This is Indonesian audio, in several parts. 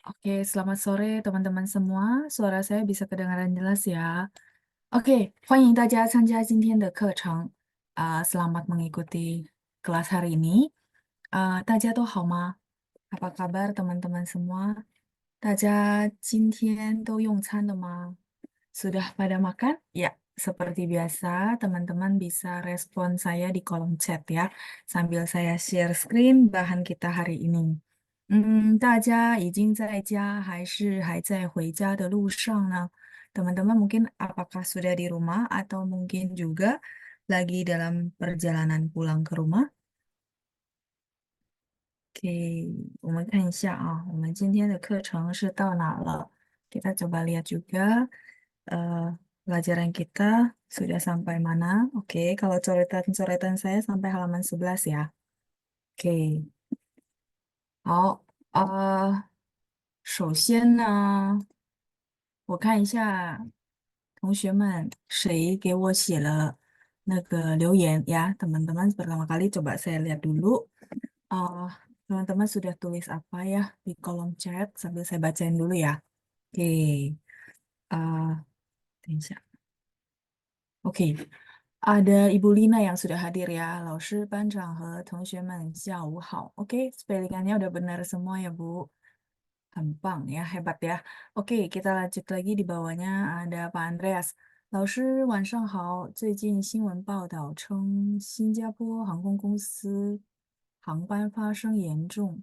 Oke, selamat sore teman-teman semua. Suara saya bisa kedengaran jelas ya. Oke, 欢迎大家参加今天的课程。Selamat mengikuti kelas hari ini. 大家都好吗？Apa kabar teman-teman semua? 大家今天都用餐了吗？Sudah pada makan? Ya, seperti biasa, teman-teman bisa respon saya di kolom chat ya, sambil saya share screen bahan kita hari ini. 大家已经在家还是还在回家的路上呢? Teman-teman mungkin apakah sudah di rumah atau mungkin juga lagi dalam perjalanan pulang ke rumah? Oke, 我们看一下啊，我们今天的课程是到哪了？Kita coba lihat juga pelajaran kita sudah sampai mana. Oke, kalau coretan-coretan saya sampai halaman 11 ya. Oke, 好，首先呢，我看一下同学们谁给我写了那个留言ya, teman-teman pertama kali coba saya lihat dulu. Uh, Teman-teman sudah tulis apa ya di kolom chat sambil saya bacain dulu ya. Oke,等一下。Oke, ada Ibu Lina yang sudah hadir ya. 老师、班长和同学们下午好. Oke, spellingannya udah benar semua ya, Bu. 很棒 ya, hebat ya. Oke, kita lanjut lagi di bawahnya ada Pak Andreas. 老师，晚上好。最近新闻报道称，新加坡航空公司航班发生严重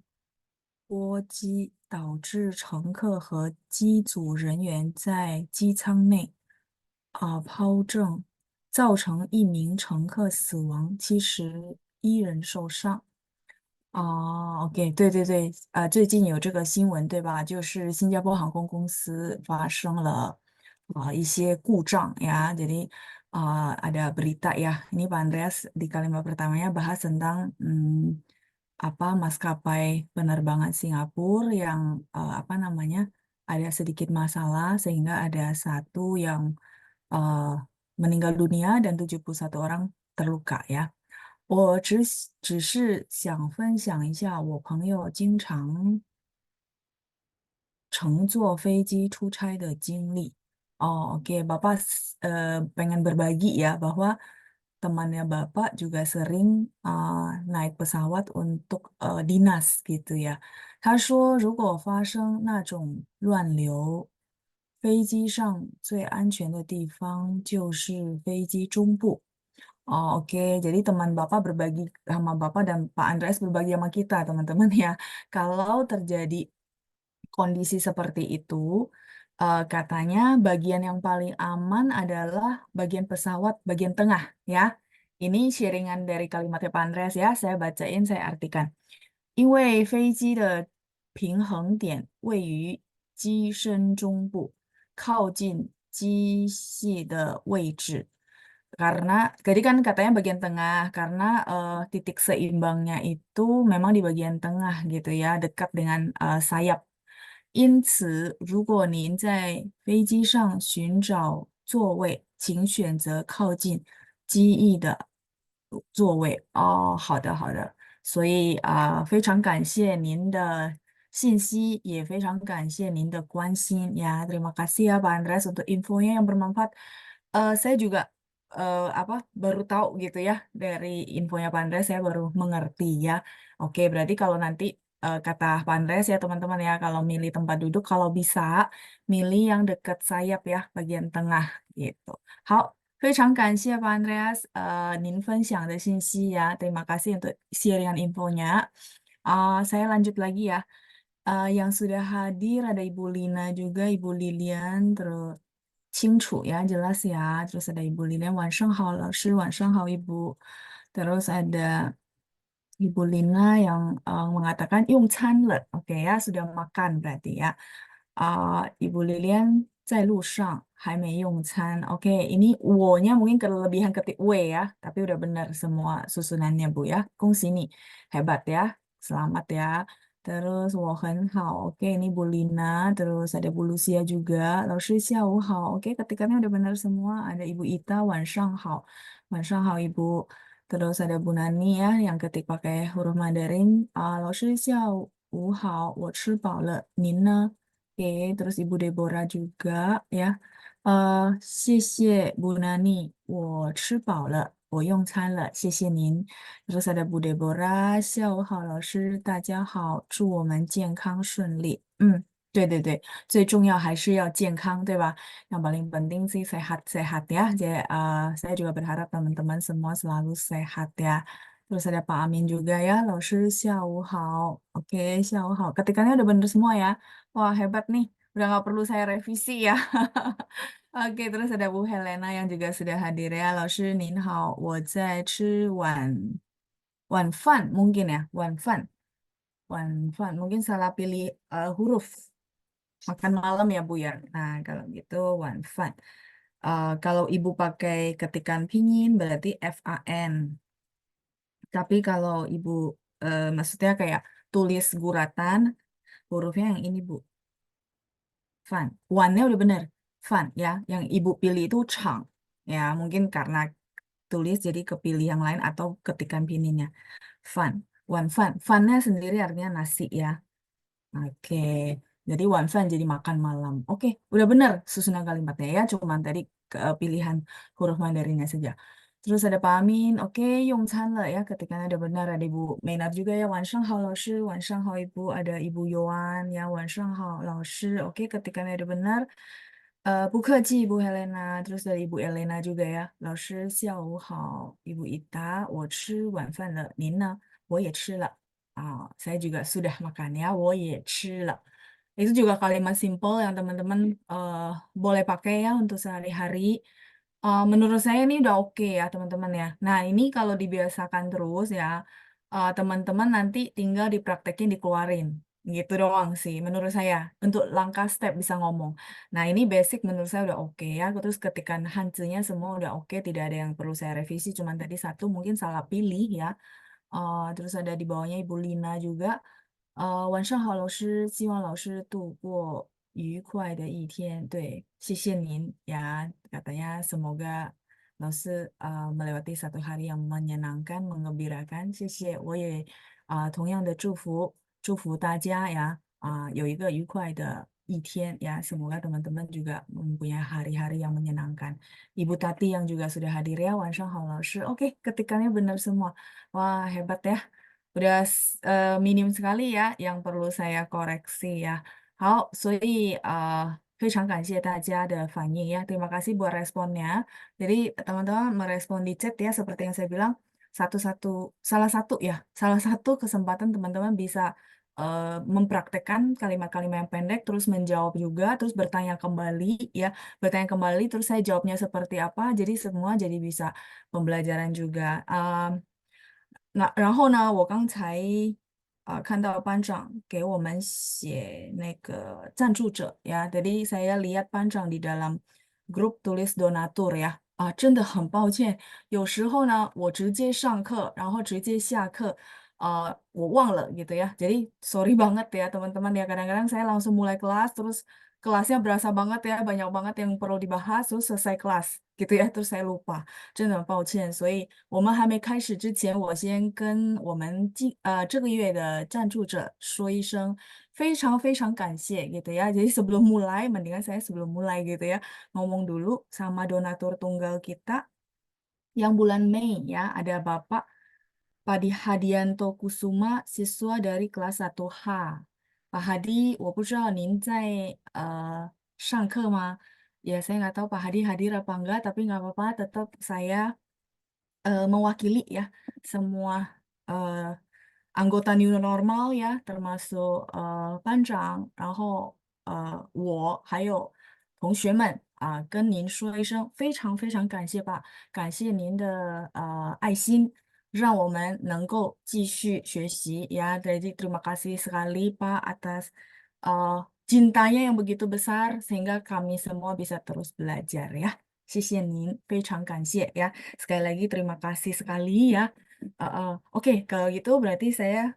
波及，导致乘客和机组人员在机舱内抛证，造成1名乘客死亡，70一人受伤。哦，OK，对对对，最近有这个新闻，对吧？就是新加坡航空公司发生了一些故障ya. Jadi ada berita ya. Ini Pak Andreas di kalimat pertamanya bahas tentang apa maskapai penerbangan Singapura yang apa namanya ada sedikit masalah sehingga ada satu yang uh, meninggal dunia dan 71orang terluka ya. 我只是想分享一下我朋友经常乘坐飞机出差的经历. Oh, oke, Bapak pengen berbagi ya bahwa temannya Bapak juga sering naik pesawat untuk dinas gitu ya. 他说，如果发生那种乱流，飞机上最安全的地方就是飞机中部. Oh, oke. Jadi teman Bapak berbagi sama Bapak dan Pak Andreas berbagi sama kita, teman-teman ya. Kalau terjadi kondisi seperti itu, katanya bagian yang paling aman adalah bagian pesawat bagian tengah ya. Ini sharingan dari kalimatnya Pak Andreas ya. Saya bacain, saya artikan. 因为飞机的平衡点位于机身中部，靠近机系的位置. Karena, jadi kan katanya bagian tengah, karena titik seimbangnya itu memang di bagian tengah gitu ya, dekat dengan sayap. 因此，如果您在飞机上寻找座位，请选择靠近机翼的座位。哦，好的，好的。所以非常感谢您的信息，也非常感谢您的关心. Ya, terima kasih ya Pak Andreas untuk infonya yang bermanfaat. Saya juga apa baru tahu gitu ya dari infonya Pak Andreas, saya baru mengerti ya. Oke, berarti kalau nanti kata Pak Andreas ya teman-teman ya, kalau milih tempat duduk kalau bisa milih yang dekat sayap ya, bagian tengah gitu. 好，非常感谢 Pak Andreas 您分享的信息 ya. Terima kasih untuk sharing infonya. Saya lanjut lagi ya. Yang sudah hadir ada Ibu Lina juga, Ibu Lilian, terus 清楚 ya, jelas ya. Terus ada Ibu Lilian, 晚上好，老师，晚上好，Ibu. Terus ada Ibu Lina yang mengatakan 用餐了, oke ya, sudah makan berarti ya. Ibu Lilian 在路上还没用餐. Oke, ini wo-nya mungkin kelebihan ketik w ya, tapi udah benar semua susunannya Bu ya. Kongsi nih, hebat ya, selamat ya. Terus 我很好, oke ini Bu Lina, terus ada Bu Lucia juga. 老师下午好, oke ketikannya udah benar semua. Ada Ibu Ita, 晚上好, Ibu. Terus ada Bu Nani ya yang ketik pakai huruf Mandarin. 老师下午午好，我吃饱了，您呢? Oke, terus Ibu Deborah juga ya. 谢谢 Bu Nani, 我吃饱了，我用餐了，谢谢您。Terus ada Bu Deborah, 下午好，老师，大家好，祝我们健康顺利。对对对，最重要还是要健康，对吧？Yang paling penting sih sehat-sehat ya. Jadi, saya juga berharap teman-teman semua selalu sehat ya. Terus ada Pak Amin juga ya, 老师下午好. Oke, 下午好. Ketikannya udah bener semua ya. Wah, hebat nih. Udah nggak perlu saya revisi ya. Oke, terus ada Bu Helena yang juga sudah hadir ya. 老师您好，我在吃晚饭 mungkin ya, 晚饭. 晚饭, mungkin salah pilih huruf. Makan malam ya Bu ya. Nah, kalau gitu 晚饭. Kalau Ibu pakai ketikan pinyin berarti FAN. Tapi kalau Ibu maksudnya kayak tulis guratan, hurufnya yang ini Bu. Fan. One-nya udah bener. Fan ya. Yang Ibu pilih itu Chang. Ya, mungkin karena tulis jadi kepilih yang lain atau ketikan pininnya. Fan. One fan. Fan-nya sendiri artinya nasi ya. Oke, jadi wanfan jadi makan malam. Oke, udah benar susunan kalimatnya ya, cuman tadi pilihan huruf Mandarinnya saja. Terus ada Pak Amin, oke, Yongchan lah ya, ketikanya ada benar, ada Ibu Meinar juga ya, 晚上好 老师, 晚上好 Ibu, ada Ibu Yohan ya, 晚上好 老师, oke, ketikanya ada benar. Bu Ibu Helena, terus dari Ibu Elena juga ya, 老师下午好, Ibu Ita, 我吃晚饭了，您呢？我也吃了。saya juga sudah makan ya, 我也吃了. Itu juga kalimat simple yang teman-teman boleh pakai ya untuk sehari-hari. Menurut saya ini udah oke ya teman-teman ya. Nah ini kalau dibiasakan terus ya, teman-teman nanti tinggal dipraktekin dikeluarin. Gitu doang sih menurut saya. Untuk langkah step bisa ngomong. Nah ini basic menurut saya udah oke ya. Terus ketikan hanzinya semua udah oke, tidak ada yang perlu saya revisi. Cuman tadi satu mungkin salah pilih ya. Terus ada di bawahnya Ibu Lina juga. 晚上好，老师，希望老师度过愉快的一天。对，谢谢您ya, katanya semoga 老师 melewati satu hari yang menyenangkan, mengembirakan. 谢谢，我也同样的祝福大家呀，有一个愉快的一天 ya. Semoga teman-teman juga mempunyai hari-hari yang menyenangkan. Ibu Tati yang juga sudah hadir ya, 晚上好，老师. Oke, ketikannya benar semua. Wah, hebat ya. Udah minim sekali ya yang perlu saya koreksi ya. 好，非常感谢大家的反应ya. Terima kasih buat responnya. Jadi teman-teman merespon di chat ya seperti yang saya bilang salah satu kesempatan teman-teman bisa mempraktekkan kalimat-kalimat yang pendek terus menjawab juga terus bertanya kembali ya. Bertanya kembali terus saya jawabnya seperti apa. Jadi semua jadi bisa pembelajaran juga. 然后呢，我刚才看到班长给我们写那个赞助者呀，jadi saya lihat 班长 di dalam grup tulis donatur ya，真的很抱歉，有时候呢我直接上课，然后直接下课，我忘了gitu ya，jadi sorry banget ya teman-teman ya, kadang-kadang saya langsung mulai kelas terus kelasnya berasa banget ya, banyak banget yang perlu dibahas, terus selesai kelas gitu ya, terus saya lupa，真的很抱歉，所以我们还没开始之前，我先跟我们这个月的赞助者说一声非常非常感谢gitu ya. Jadi sebelum mulai, mendingan saya sebelum mulai gitu ya, ngomong dulu sama donatur tunggal kita yang bulan Mei ya, ada Bapak Padi Hadianto Kusuma, siswa dari kelas 1H. Pak Hadi, 我不知道您在上课吗? Ya, saya nggak tahu Pak Hadi hadir apa enggak, tapi nggak apa-apa, tetap saya mewakili ya semua eh, anggota new normal ya, termasuk 班长，然后我还有同学们跟您说一声非常非常感谢吧，感谢您的爱心，让我们能够继续学习 ya. Jadi terima kasih sekali Pak atas cintanya yang begitu besar sehingga kami semua bisa terus belajar ya. 谢谢您，非常感谢 ya. Sekali lagi terima kasih sekali ya. Oke, kalau gitu berarti saya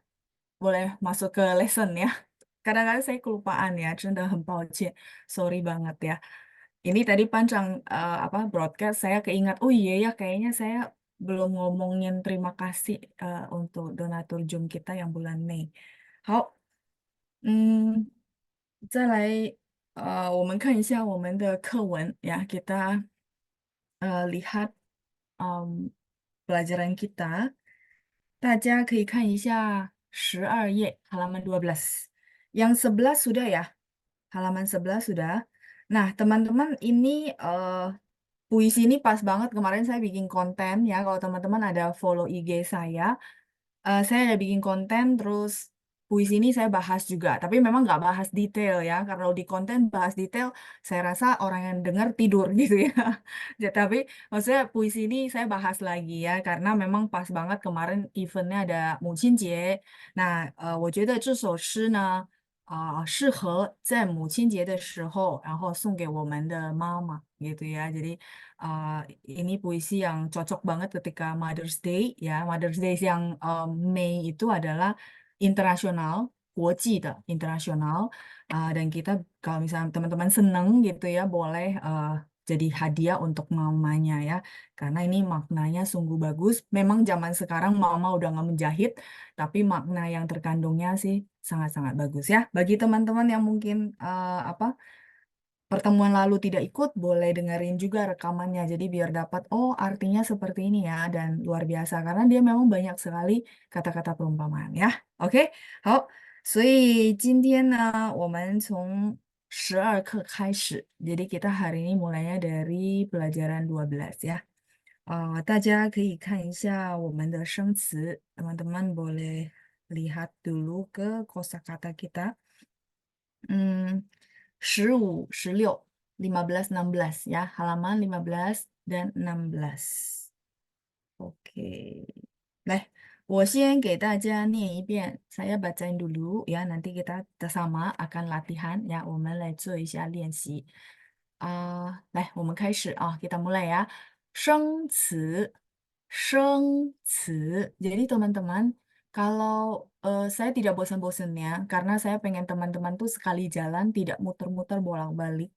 boleh masuk ke lesson ya. Kadang-kadang saya kelupaan ya, 真的很抱歉. Sorry banget ya. Ini tadi pancang broadcast saya keingat, oh iya ya kayaknya saya belum ngomongin terima kasih untuk donatur Zoom kita yang bulan Mei. 好嗯，再来，我们看一下我们的课文ya. Kita lihat pelajaran kita. 大家可以看一下12页 halaman 12. Yang 11 sudah ya? Halaman 11 sudah. Nah, teman-teman ini puisi ini pas banget kemarin saya bikin konten ya. Kalau teman-teman ada follow IG saya ada bikin konten terus puisi ini saya bahas juga. Tapi memang nggak bahas detail ya. Karena kalau di konten bahas detail, saya rasa orang yang dengar tidur gitu ya. Ya, tapi maksudnya puisi ini saya bahas lagi ya. Karena memang pas banget kemarin eventnya ada 母亲节. Nah, 我觉得这首诗呢，适合在母亲节的时候，然后送给我们的妈妈gitu ya. Jadi ini puisi yang cocok banget ketika Mother's Day ya. Mother's Day yang Mei itu adalah internasional, 国际的 internasional. Dan kita kalau misalnya teman-teman seneng gitu ya, boleh jadi hadiah untuk mamanya ya. Karena ini maknanya sungguh bagus. Memang zaman sekarang mama udah nggak menjahit, tapi makna yang terkandungnya sih sangat-sangat bagus ya. Bagi teman-teman yang mungkin pertemuan lalu tidak ikut, boleh dengerin juga rekamannya. Jadi biar dapat, oh artinya seperti ini ya, dan luar biasa. Karena dia memang banyak sekali kata-kata perumpamaan ya. Oke, 好，所以今天呢，我们从12课开始. Jadi kita hari ini mulainya dari pelajaran 12 ya. 大家可以看一下我们的生词. Teman-teman boleh lihat dulu ke kosakata kita. 15, 16, 15, 16 ya. Halaman 15 dan 16. Oke. Nah, 我先给大家念一遍, saya bacain dulu ya, nanti kita sama akan latihan ya, 我们来做一下练习. 来，我们开始啊, kita mulai ya. 生词, Jadi teman-teman, kalau saya tidak bosan-bosan ya, karena saya pengen teman-teman tuh sekali jalan tidak muter-muter bolak-balik,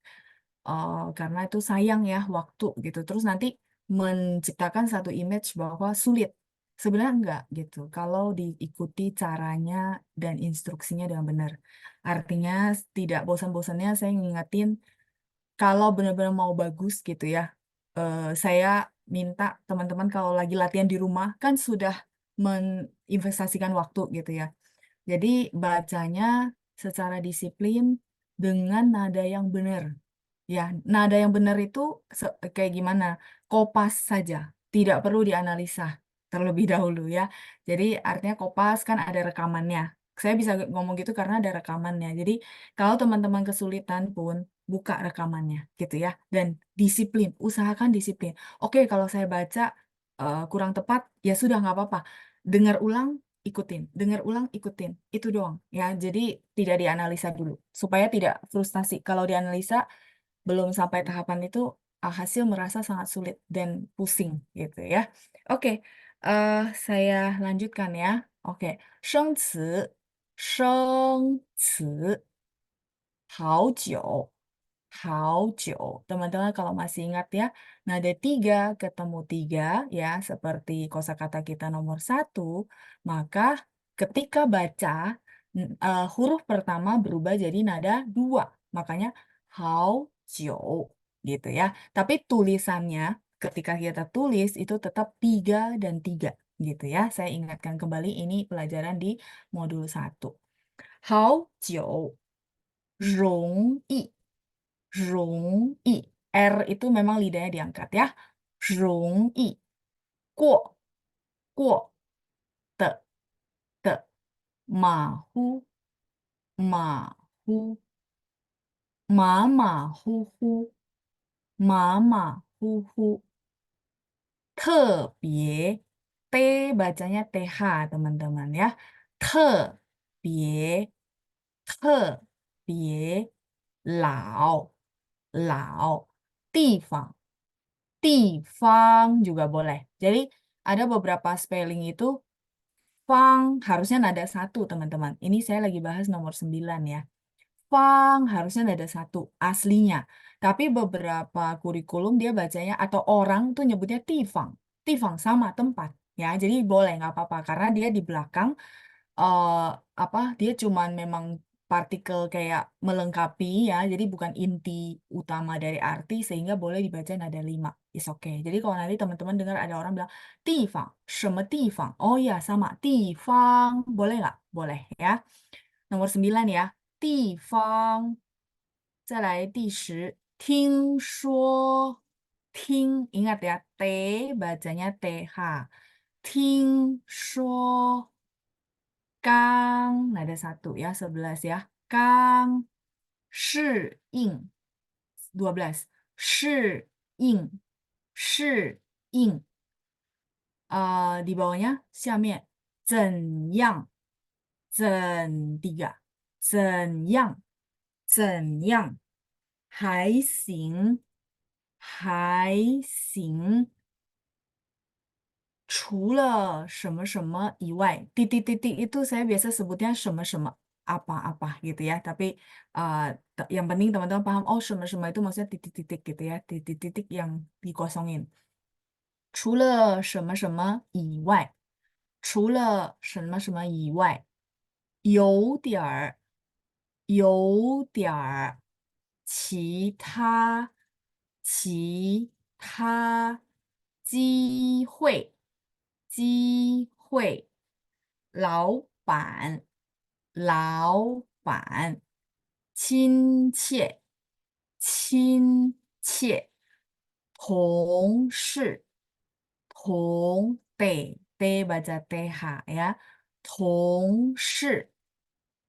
karena itu sayang ya waktu gitu. Terus nanti menciptakan satu image bahwa sulit. Sebenarnya enggak gitu. Kalau diikuti caranya dan instruksinya dengan benar. Artinya tidak bosan-bosannya saya ngingetin kalau benar-benar mau bagus gitu ya. Saya minta teman-teman kalau lagi latihan di rumah kan sudah menginvestasikan waktu gitu ya. Jadi bacanya secara disiplin dengan nada yang benar. Ya, nada yang benar itu kayak gimana? Kopas saja, tidak perlu dianalisa terlebih dahulu ya. Jadi artinya kopas kan ada rekamannya. Saya bisa ngomong gitu karena ada rekamannya. Jadi kalau teman-teman kesulitan pun buka rekamannya gitu ya. Dan disiplin, usahakan disiplin. Oke, kalau saya baca kurang tepat, ya sudah nggak apa-apa. Dengar ulang, ikutin. Dengar ulang, ikutin. Itu doang ya. Jadi tidak dianalisa dulu supaya tidak frustasi. Kalau dianalisa belum sampai tahapan itu hasil merasa sangat sulit dan pusing gitu ya. Oke, saya lanjutkan ya. Oke, 生词，好久，好久. Teman-teman kalau masih ingat ya, nada tiga ketemu tiga ya, seperti kosakata kita nomor 1, maka ketika baca huruf pertama berubah jadi nada 2. Makanya 好久 gitu ya. Tapi tulisannya ketika kita tulis itu tetap 3 dan 3 gitu ya. Saya ingatkan kembali ini pelajaran di modul 1. 好久 容易 R itu memang lidahnya diangkat ya. 容易 过 的 马虎 马马虎虎 特别 T bacanya TH teman-teman ya. 特别 老 地方 juga boleh. Jadi ada beberapa spelling itu fang harusnya nada 1 teman-teman. Ini saya lagi bahas nomor 9 ya. Fang harusnya nada 1 aslinya. Tapi beberapa kurikulum dia bacanya atau orang tuh nyebutnya tifang. Tifang sama tempat ya. Jadi boleh nggak apa-apa karena dia di belakang, eh, dia cuman memang partikel kayak melengkapi ya, jadi bukan inti utama dari arti sehingga boleh dibaca nada 5. Is okay. Jadi kalau nanti teman-teman dengar ada orang bilang 地方, 什么地方? Oh ya, sama. 地方, boleh nggak? Boleh ya. Nomor 9 ya. 地方. 再来第10, 听说, ingat ya, T bacanya TH. 听说, Kang, nada 1 ya, 11 ya. Kang, 适应, 12. 适应, 适应. Di bawahnya, 下面, 怎样, 怎地呀, 怎样, 怎样. 还行, 还行. 除了什么什么以外, titik-titik itu saya biasa sebutnya 什么什么 apa-apa gitu ya. Tapi yang penting teman-teman paham, oh 什么什么 itu maksudnya titik-titik gitu ya, titik-titik yang dikosongin. 除了什么什么以外，除了什么什么以外，有点儿，有点儿，其他，其他机会，机会，老板，老板，亲切，亲切，同事。T baca TH ya, 同事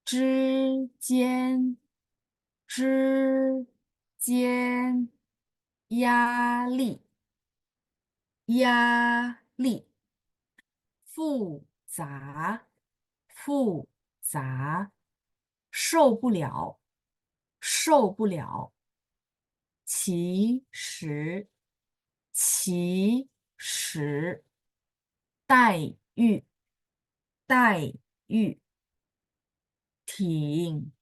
之间，之间，压力，压力，复杂，复杂，受不了，受不了，其实，其实。待遇，待遇，挺，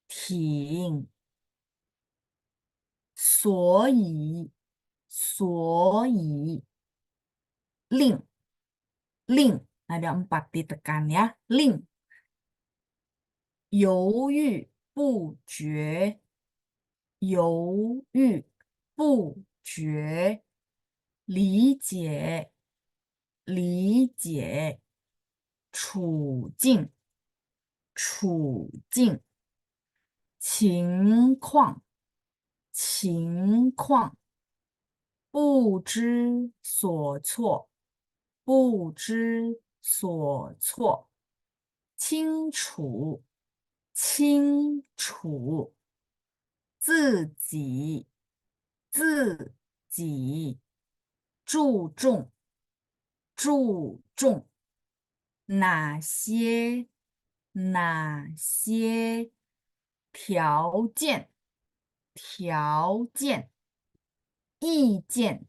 挺，所以，所以，令，令, ada 4 ditekan ya, 令，犹豫不决，犹豫不决，理解，理解，处境，处境，情况，情况，不知所措，不知所措，清楚，清楚，自己，自己，注重，注重，哪些，哪些，条件，条件，意见，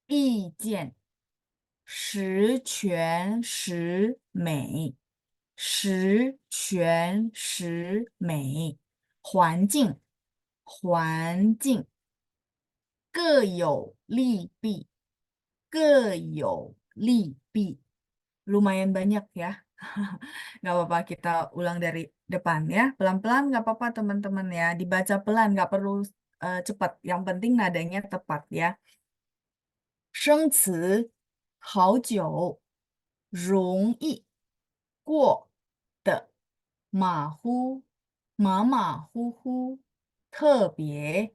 意见，十全十美，十全十美，环境，环境，各有利弊，各有利弊. Lumayan banyak ya. Nggak apa-apa, kita ulang dari depan ya. Pelan-pelan nggak apa-apa teman-teman ya. Dibaca pelan, nggak perlu cepat. Yang penting nadanya tepat ya. 生词好久，容易过的，马虎，马马虎虎，特别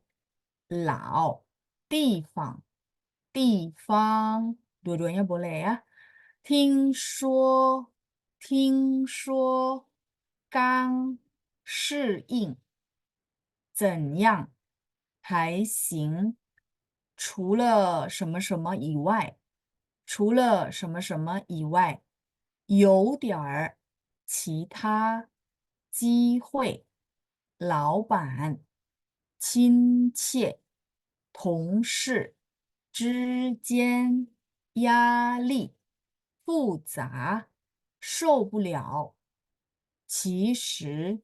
老，地方，地方，dua-duanya boleh ya. 听说，听说，刚适应，怎样？还行。除了什么什么以外，除了什么什么以外，有点儿其他机会，老板，亲切，同事之间压力，复杂，受不了。其实，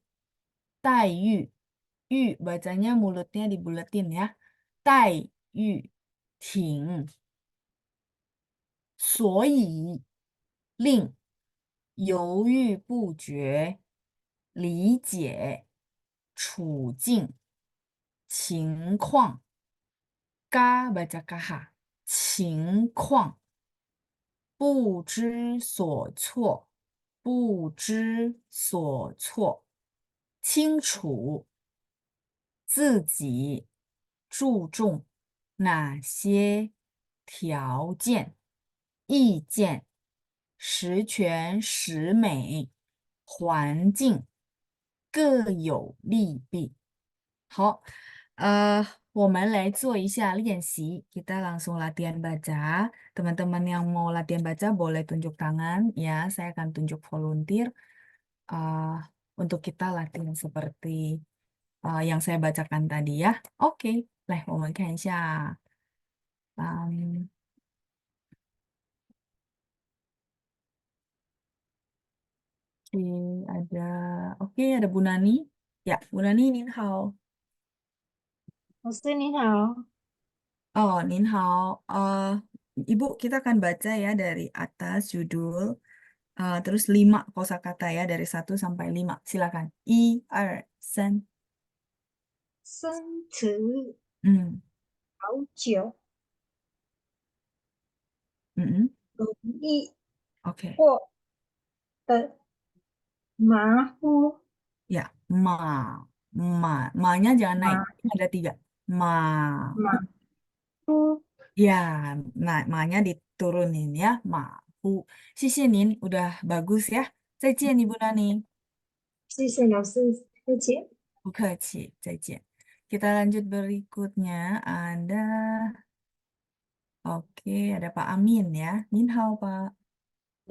待遇，遇 bacanya mulutnya dibulatin ya. 待遇，挺，所以，令，犹豫不决，理解处境情况，ga baca kaha 情况，不知所措，不知所措，清楚自己注重哪些条件、意见，十全十美，环境各有利弊。好，我们来做一下练习。Kita langsung latihan baca. Teman-teman yang mau latihan baca boleh tunjuk tangan. Ya, saya akan tunjuk volunteer. eh, untuk kita latihan seperti yang saya bacakan tadi ya. Oke, 来，我们看一下。嗯，oke, ada, oke, ada Bu Nani. Ya, Bu Nani, 您好。老师你好，Oh, 您好. Ibu, kita akan baca ya dari atas judul, terus 5 kosakata ya, dari 1 sampai 5. Silakan. 1、2、3. 生词嗯好久，嗯嗯容易，oke. 过的，马虎 Ya, ma-nya jangan naik. 马 Ada 3. Ma, 马虎，ya, nah, ma-nya diturunin ya. Ma-hu. 谢谢您, udah bagus ya. 再见, Ibu Nani. 谢谢老师，再见。Bukaci, 再见. Kita lanjut berikutnya. Oke, ada Pak Amin ya. Ninhao, Pak.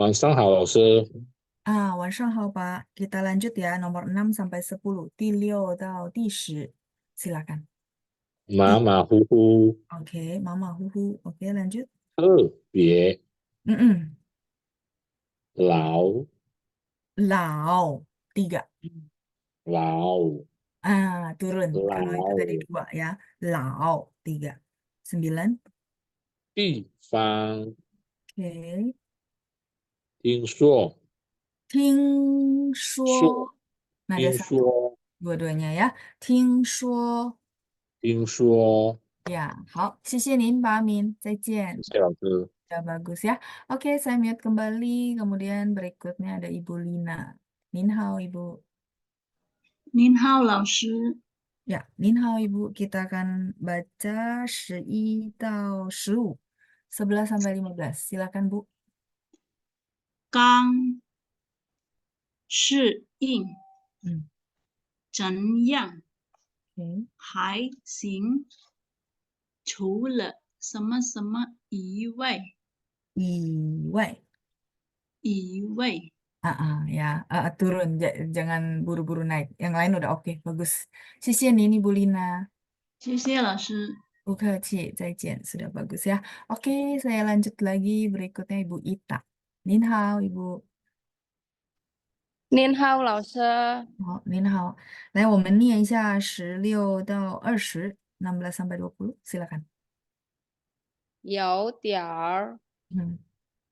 晚上好，老师。晚上好, Pak. Kita lanjut ya, nomor 6 sampai 10. 第6到第10. Silakan. 一 马马虎虎，Oke, Mama Huhu. Oke, lanjut. 特别 Mm-mm. 老 Lao. 3. 老 Turun. Kalau itu tadi 老 2 ya. Lao. 3. 9. 地方，Oke. 听说 Ting 说 shuo. Nada 听 satu. 说 Dua-duanya ya. Ting shuo. 听说，Ya, 好，谢谢您, Pak Amin. 再见. 谢谢老师。Ya, bagus ya. Oke, saya mute kembali. Kemudian berikutnya ada Ibu Lina. Ninhao, Ibu. 您好，老师，Ya, Ninhao, Ibu. Kita akan baca 11到15. 11 sampai 15. Silakan, Bu. 刚适应 Hmm. 怎样 Oke. 还行，除了什么什么Iwai. 以外，Ya, turun. Jangan buru-buru naik. Yang lain udah oke, bagus. 谢谢您, Ibu Lina. 谢谢老师。Bukaci, 再见. Sudah bagus ya. Oke, saya lanjut lagi. Berikutnya Ibu Ita. Ninhao, Ibu. 您好，老师，好，您好。来，我们念一下16到20, 16 sampai 20. Silakan. 有点儿嗯，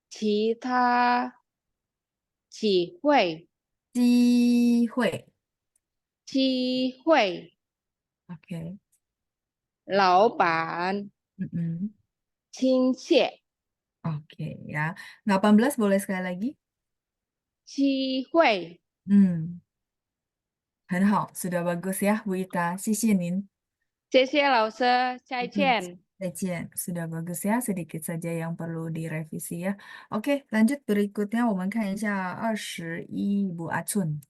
其他体会，机会。机会，Oke. 老板Mm-mm. 亲切， Oke ya. 18 boleh sekali lagi? 机会，Hmm, 很好. Sudah bagus ya, Bu Ita. 谢谢您. 谢谢老师，再 Hmm, 见。再见. Sudah bagus ya. Sedikit saja yang perlu direvisi ya. Oke, lanjut berikutnya. 我们看一下21, Bu Acun.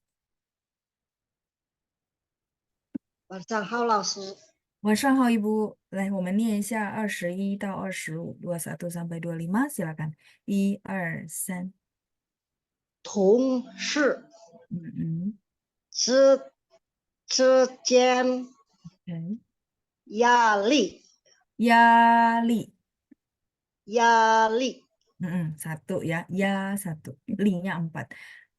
晚上好，老师。晚上好, Ibu. 来，我们念一下21到25, 21 sampai 25. Silakan. 1、2、3. 同事嗯之间嗯，压力，压力. 压力 Satu ya. Ya, satu. Li-nya 4.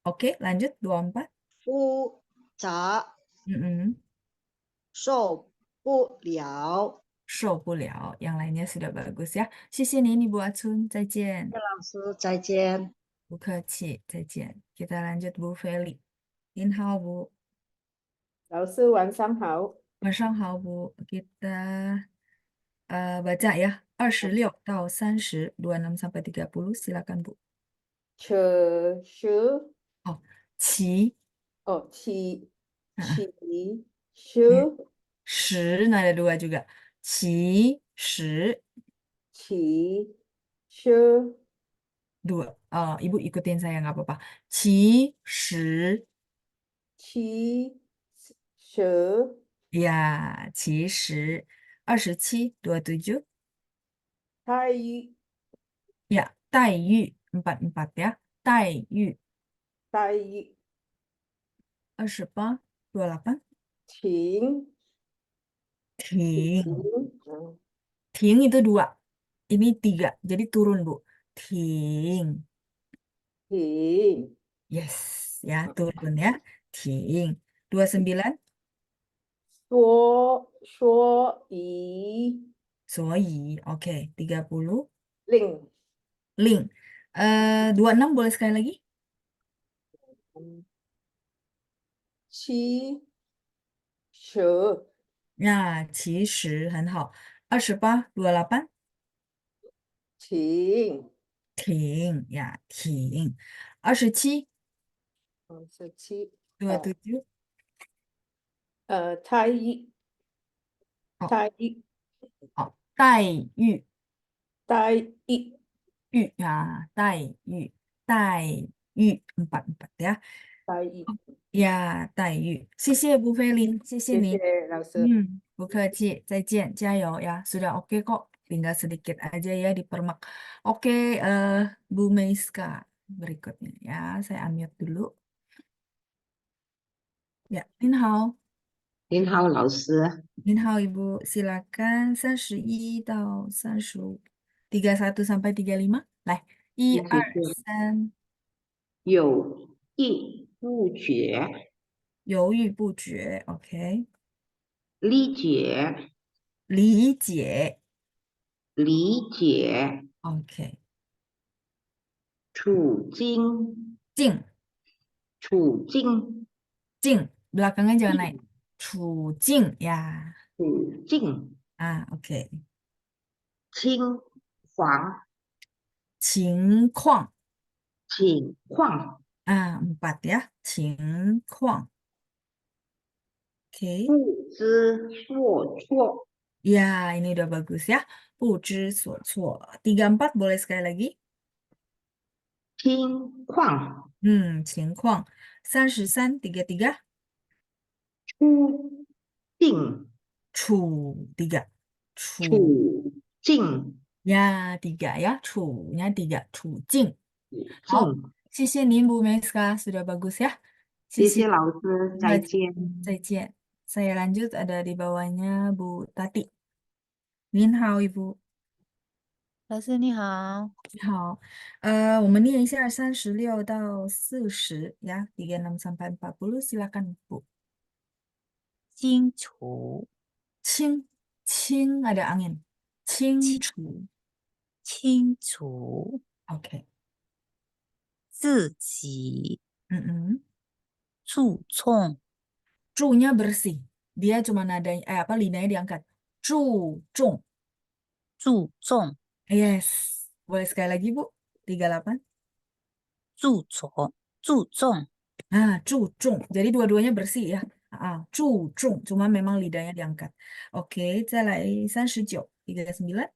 Oke, lanjut. 24. 复杂，Mm-mm. 受不了。受不了. Yang lainnya sudah bagus ya. 谢谢您, Ibu Atsun. 再见. 老师，再见。不客气. 再见. Kita lanjut Bu Feli. 您好Bu. 老师晚上好。 晚上好Bu. Kita baca ya 26 到30, 26 sampai 30, silakan Bu. 车是 Oh, 骑 oh 骑 Ah, 骑 ya. 是 10 nah ada 2 juga. 骑10, 骑是 2. Ibu ikutin saya nggak apa-apa. 骑10, 骑是 ya 骑10. 27, 27. 太玉 Ya, 黛玉 44 ya. 黛玉太玉 28, 28. 停 Ting. 停 Ting itu 2. Ini 3. Jadi turun, Bu. Ting. 停 Yes. Ya, turun ya. Ting. 29. 所以 Soi. Oke. 30. 令 Ling. 26 boleh sekali lagi? 骑蛇 Ya, 其实很好. 28, 28. 停 Ting. Ya, ting. 27, 27 27. 太玉好，太玉好，黛玉。太玉 玉ya, 黛玉, 黛玉 4 ya. 太玉 Ya, 黛玉. 谢谢 Bu Felin, 谢谢谢您. 谢老师。 不客气，再见，加油ya. Sudah oke kok, tinggal sedikit aja ya dipermak. Oke, Bu Meiska berikutnya ya. Saya unmute dulu. Ya, 您好，您好，老师。您好Ibu, silakan 31 到35, 31 sampai 35. 来，1、2、谢谢。 3，有意不决，犹豫不决。OK，理解，理解。理解， OK，处境，境处境，境 belakangnya jangan naik. 处境 ya. 处境， OK. 情况，情况情况， 4 ya. 情况 Oke. 不知所措， Ya, ini udah bagus ya. 不知所措. 34 boleh sekali lagi. 情况，情况 33, 33. 处境，处 3. 处 处境， ya 3 ya. 处nya 3. 处境. 好，境。谢谢您Bu Meska, sudah bagus ya. 谢谢，谢谢老师，再见。再见。Saya lanjut ada di bawahnya Bu Tati. 您好，Ibu。老师你好，你好，我们念一下36到40 ya, 36 sampai 40, silakan Bu. 清楚，清 ada angin. 清楚清楚 ，OK. 自己 注重 Cu-nya bersih. Dia cuma lidahnya diangkat. 注重。注重 Yes. Boleh sekali lagi Bu. 38. 注重注重 注重. Jadi dua-duanya bersih ya. 注重. Cuma memang lidahnya diangkat. Oke, 再来39, 39.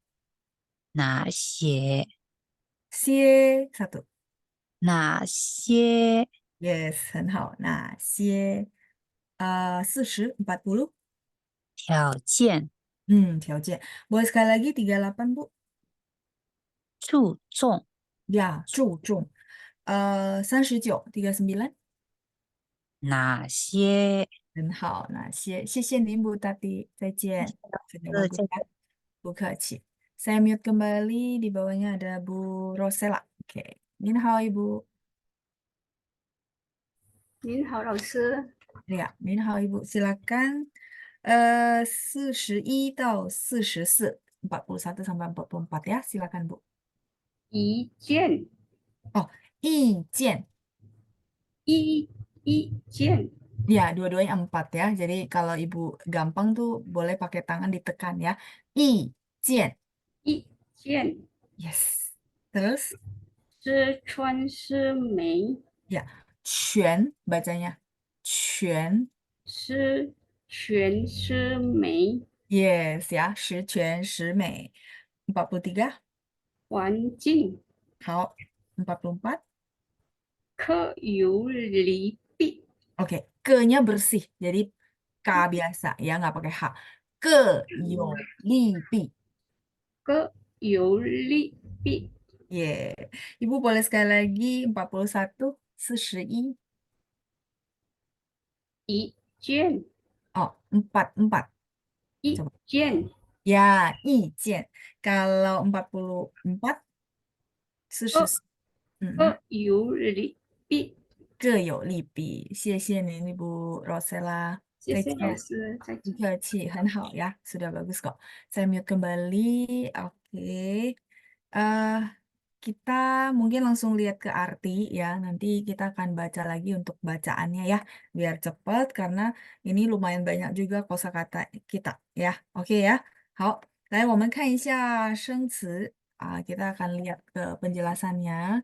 哪些 些 1. 哪些 Yes, 很好。哪些40, 40. 条件 条件. Boleh sekali lagi 38 Bu. 注重 Ya, 注重. 39, 39. 哪些 很好，那谢谢您Bu Tati, 再见. Sudah bagus ya. 不客气. Saya mute kembali, di bawahnya ada Bu Rosella. Oke. 您好Ibu. 您好，老师。 Ya, 您好Ibu. Silakan 41 到44, 41 sampai 44 ya. Silakan Bu. 一见，意见一一件 Ya, dua-duanya 4 ya. Jadi kalau ibu gampang tuh boleh pakai tangan ditekan ya. I, jian. 一件 Yes. Terus, 知春思梅 ya, quan bacanya. Quan. 思全思梅 Yes ya, 十全十美. 43. 环境 Hao. 44. 可有离弊 Oke, ke-nya bersih. Jadi K biasa ya, nggak pakai H. Ke, yo, li, pi. 可有利弊 Yeah. Ibu boleh sekali lagi 41, 41. 一件 Oh, 44. 一 Coba. 件 Ya, 意见. Kalau 44, 可44. 可有利弊。各有利弊。谢谢您, Ibu Rosella. 谢谢老 再见. 师，再 不 见。 客气, 很好ya. Sudah bagus kok. Saya mute kembali. Oke. eh kita mungkin langsung lihat ke arti ya. Nanti kita akan baca lagi untuk bacaannya ya. Biar cepat karena ini lumayan banyak juga kosakata kita ya. Oke ya. 好，来我们看一下生词啊, kita akan lihat ke penjelasannya.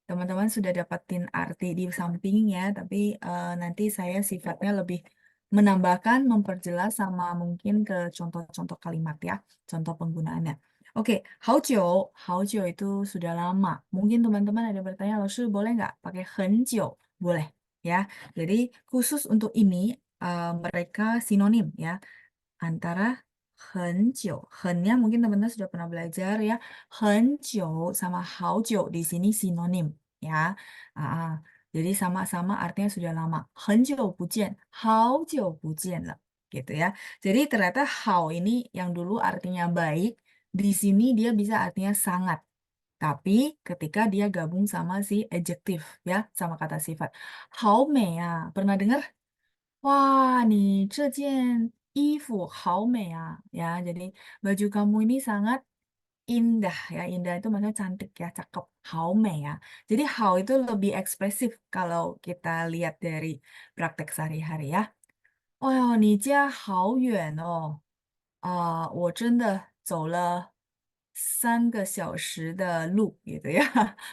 Teman-teman sudah dapatin arti di samping ya, tapi nanti saya sifatnya lebih menambahkan, memperjelas sama mungkin ke contoh-contoh kalimat ya, contoh penggunaannya. Oke, 好久 itu sudah lama. Mungkin teman-teman ada bertanya, Lalu boleh nggak pakai 很久? Boleh ya. Jadi khusus untuk ini mereka sinonim ya antara 很久, 很nya mungkin teman-teman sudah pernah belajar ya. 很久 sama 好久di sini sinonim ya. Jadi sama-sama artinya sudah lama. 很久不见, 好久不见了, gitu ya. Jadi ternyata hao ini yang dulu artinya baik, di sini dia bisa artinya sangat. Tapi ketika dia gabung sama si adjektif ya, sama kata sifat. 好美 ya, pernah dengar? Wah, nih, 这件衣服好美 ya. Jadi baju kamu ini sangat indah ya. Indah itu maksudnya cantik ya, cakep. 好美 ya. Jadi hao itu lebih ekspresif kalau kita lihat dari praktek sehari-hari ya. Oh, 你家好远哦。我真的走了3个小时的路 gitu ya.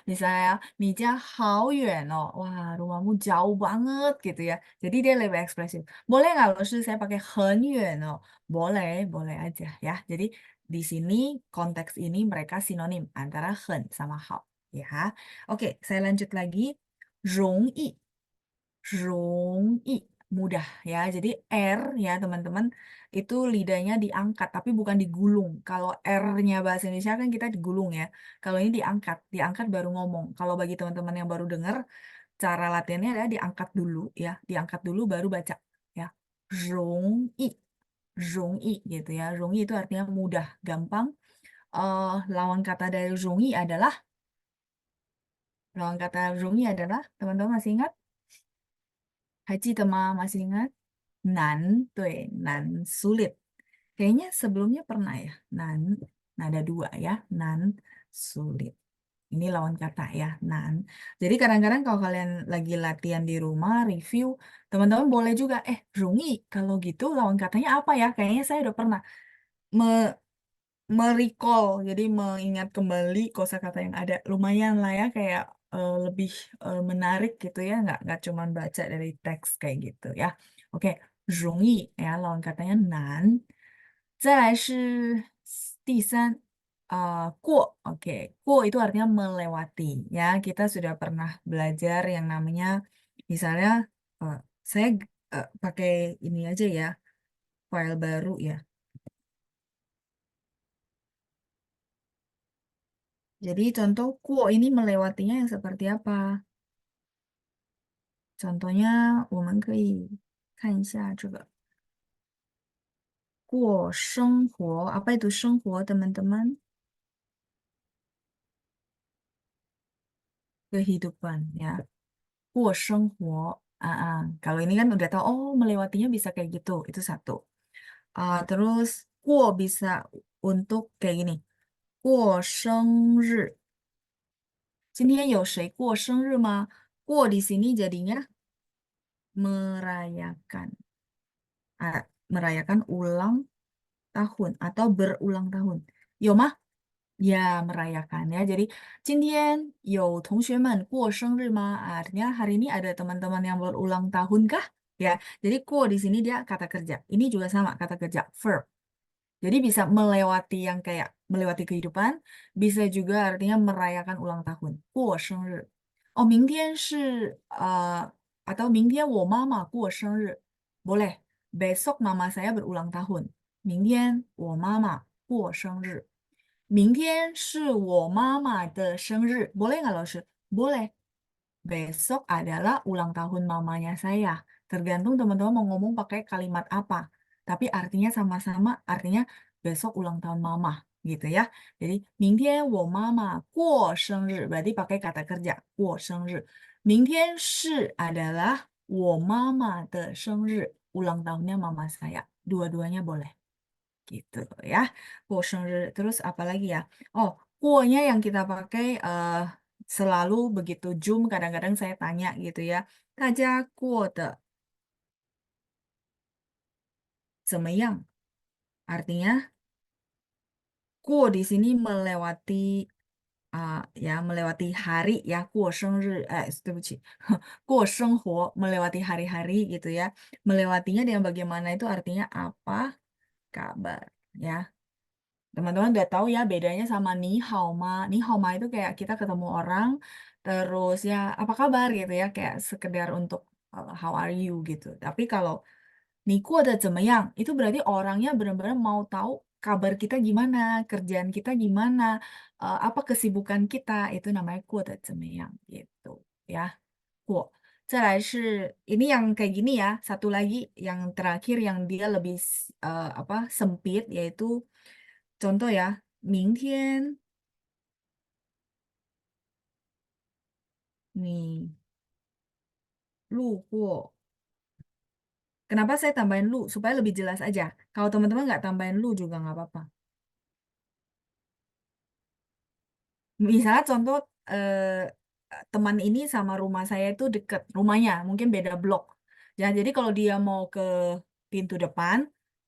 Misalnya, 你家好远哦. Wah, rumahmu jauh banget gitu ya. Jadi dia lebih ekspresif. Boleh nggak loh saya pakai 很远哦? Boleh, boleh aja ya. Jadi di sini konteks ini mereka sinonim antara 很 sama 好 ya. Oke, saya lanjut lagi. 容易, mudah ya. Jadi R ya teman-teman itu lidahnya diangkat tapi bukan digulung. Kalau R-nya bahasa Indonesia kan kita digulung ya. Kalau ini diangkat, diangkat baru ngomong. Kalau bagi teman-teman yang baru dengar, cara latihannya adalah diangkat dulu ya, diangkat dulu baru baca ya. 容易, 容易 gitu ya. 容易 itu artinya mudah, gampang. Lawan kata dari 容易adalah teman-teman masih ingat? 还记得吗? Masih ingat? Nan, tuh, nan, sulit. Kayaknya sebelumnya pernah ya. Nan, nada 2 ya. Nan, sulit. Ini lawan kata ya, nan. Jadi kadang-kadang kalau kalian lagi latihan di rumah, review, teman-teman boleh juga, rungi, kalau gitu lawan katanya apa ya? Kayaknya saya udah pernah merecall, jadi mengingat kembali kosakata yang ada. Lumayan lah ya, kayak lebih menarik gitu ya, nggak cuma baca dari teks kayak gitu ya. Oke, 容易 ya, lawan katanya nan. 再来是第三, 过, oke, 过 itu artinya melewati ya. Kita sudah pernah belajar yang namanya, misalnya saya pakai ini aja ya, file baru ya. Jadi contoh 过 ini melewatinya yang seperti apa? Contohnya, 我们可以看一下这个 过生活. Apa itu 生活, teman-teman? Kehidupan ya. 过生活. Kalau ini kan udah tahu, oh melewatinya bisa kayak gitu. Itu satu. Terus 过 bisa untuk kayak gini. 过生日. 今天有谁过生日吗? 过 di sini jadinya merayakan. Merayakan ulang tahun atau berulang tahun. 有吗？ Ya, merayakan ya. Jadi, 今天有同学们过生日吗? Artinya hari ini ada teman-teman yang berulang tahun kah? Ya, jadi 过 di sini dia kata kerja. Ini juga sama kata kerja, verb. Jadi bisa melewati yang kayak melewati kehidupan, bisa juga artinya merayakan ulang tahun. 过生日. Oh, 明天是 atau 明天我妈妈过生日. Boleh. Besok mama saya berulang tahun. 明天我妈妈过生日.明天是我妈妈的生日. Boleh nggak, Lausir? Boleh. Besok adalah ulang tahun mamanya saya. Tergantung teman-teman mau ngomong pakai kalimat apa. Tapi artinya sama-sama, artinya besok ulang tahun mama, gitu ya. Jadi, 明天我妈妈过生日. Berarti pakai kata kerja, 过生日. 明天是 adalah 我妈妈的生日. Ulang tahunnya mama saya. Dua-duanya boleh. Gitu ya. 过生日. Terus apa lagi ya? Oh, 过nya yang kita pakai selalu begitu Zoom kadang-kadang saya tanya gitu ya. 大家过得怎么样? Artinya 过 di sini melewati ya melewati hari ya 过生日对不起 过生活 melewati hari-hari gitu ya. Melewatinya dengan bagaimana itu artinya apa kabar ya. Teman-teman udah tahu ya bedanya sama ni hao ma. Ni hao ma itu kayak kita ketemu orang terus ya apa kabar gitu ya kayak sekedar untuk how are you gitu. Tapi kalau ni kuo de zemeyang itu berarti orangnya benar-benar mau tahu kabar kita gimana, kerjaan kita gimana, apa kesibukan kita itu namanya kuo de zemeyang gitu ya. Kuo. 再来是 ini yang kayak gini ya. Satu lagi yang terakhir yang dia lebih apa sempit yaitu contoh ya, 明天你路过. Kenapa saya tambahin lu? Supaya lebih jelas aja. Kalau teman-teman nggak tambahin lu juga nggak apa-apa. Misalnya contoh teman ini sama rumah saya itu deket rumahnya, mungkin beda blok. Ya, jadi kalau dia mau ke pintu depan,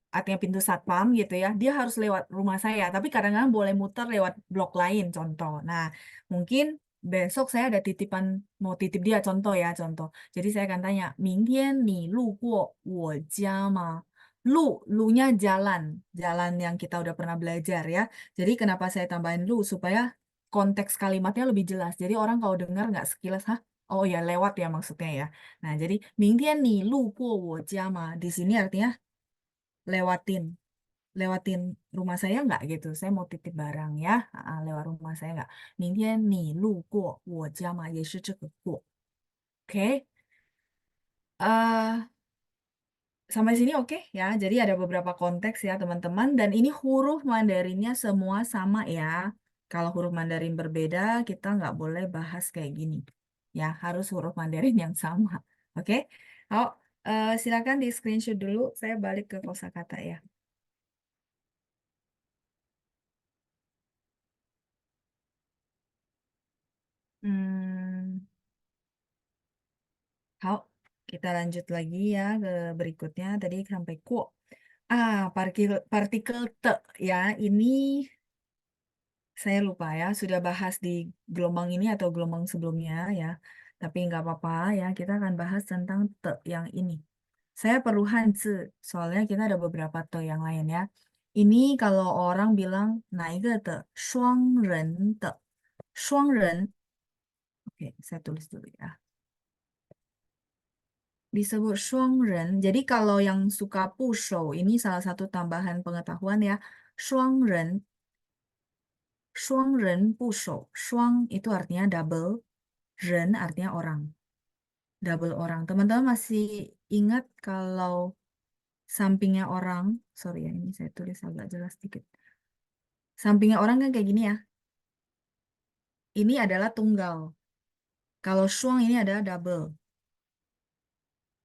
artinya pintu satpam gitu ya, dia harus lewat rumah saya. Tapi kadang-kadang boleh muter lewat blok lain, contoh. Nah, mungkin besok saya ada titipan, mau titip dia, contoh ya, contoh. Jadi saya akan tanya, 明天你路过我家吗? Lu-nya jalan, jalan yang kita udah pernah belajar ya. Jadi kenapa saya tambahin lu? Supaya konteks kalimatnya lebih jelas. Jadi orang kalau dengar nggak sekilas, hah? Oh ya lewat ya maksudnya ya. Nah jadi 明天你路过我家吗? Di sini artinya lewatin, lewatin rumah saya nggak gitu. Saya mau titip barang ya, lewat rumah saya nggak. 明天你路过我家吗? 也是这个过. Oke. Sampai sini oke ya. Jadi ada beberapa konteks ya teman-teman. Dan ini huruf Mandarinnya semua sama ya. Kalau huruf Mandarin berbeda, kita nggak boleh bahas kayak gini. Ya, harus huruf Mandarin yang sama. Oke? Silakan di screenshot dulu. Saya balik ke kosakata ya. Kita lanjut lagi ya ke berikutnya. Tadi sampai ku. Partikel te ya. Ini saya lupa ya, sudah bahas di gelombang ini atau gelombang sebelumnya ya. Tapi nggak apa-apa ya, kita akan bahas tentang te yang ini. Saya perlu hanzi, soalnya kita ada beberapa te yang lain ya. Ini kalau orang bilang, naiga te, shuang ren te. Shuang ren, oke, saya tulis dulu ya. Disebut shuang ren, jadi kalau yang suka pusho, ini salah satu tambahan pengetahuan ya. Shuang ren, 双人不守. 双 itu artinya double, 人 artinya orang. Double orang. Teman-teman masih ingat kalau sampingnya orang, sorry ya ini saya tulis agak jelas sedikit. Sampingnya orang kan kayak gini ya. Ini adalah tunggal. Kalau shuang ini adalah double.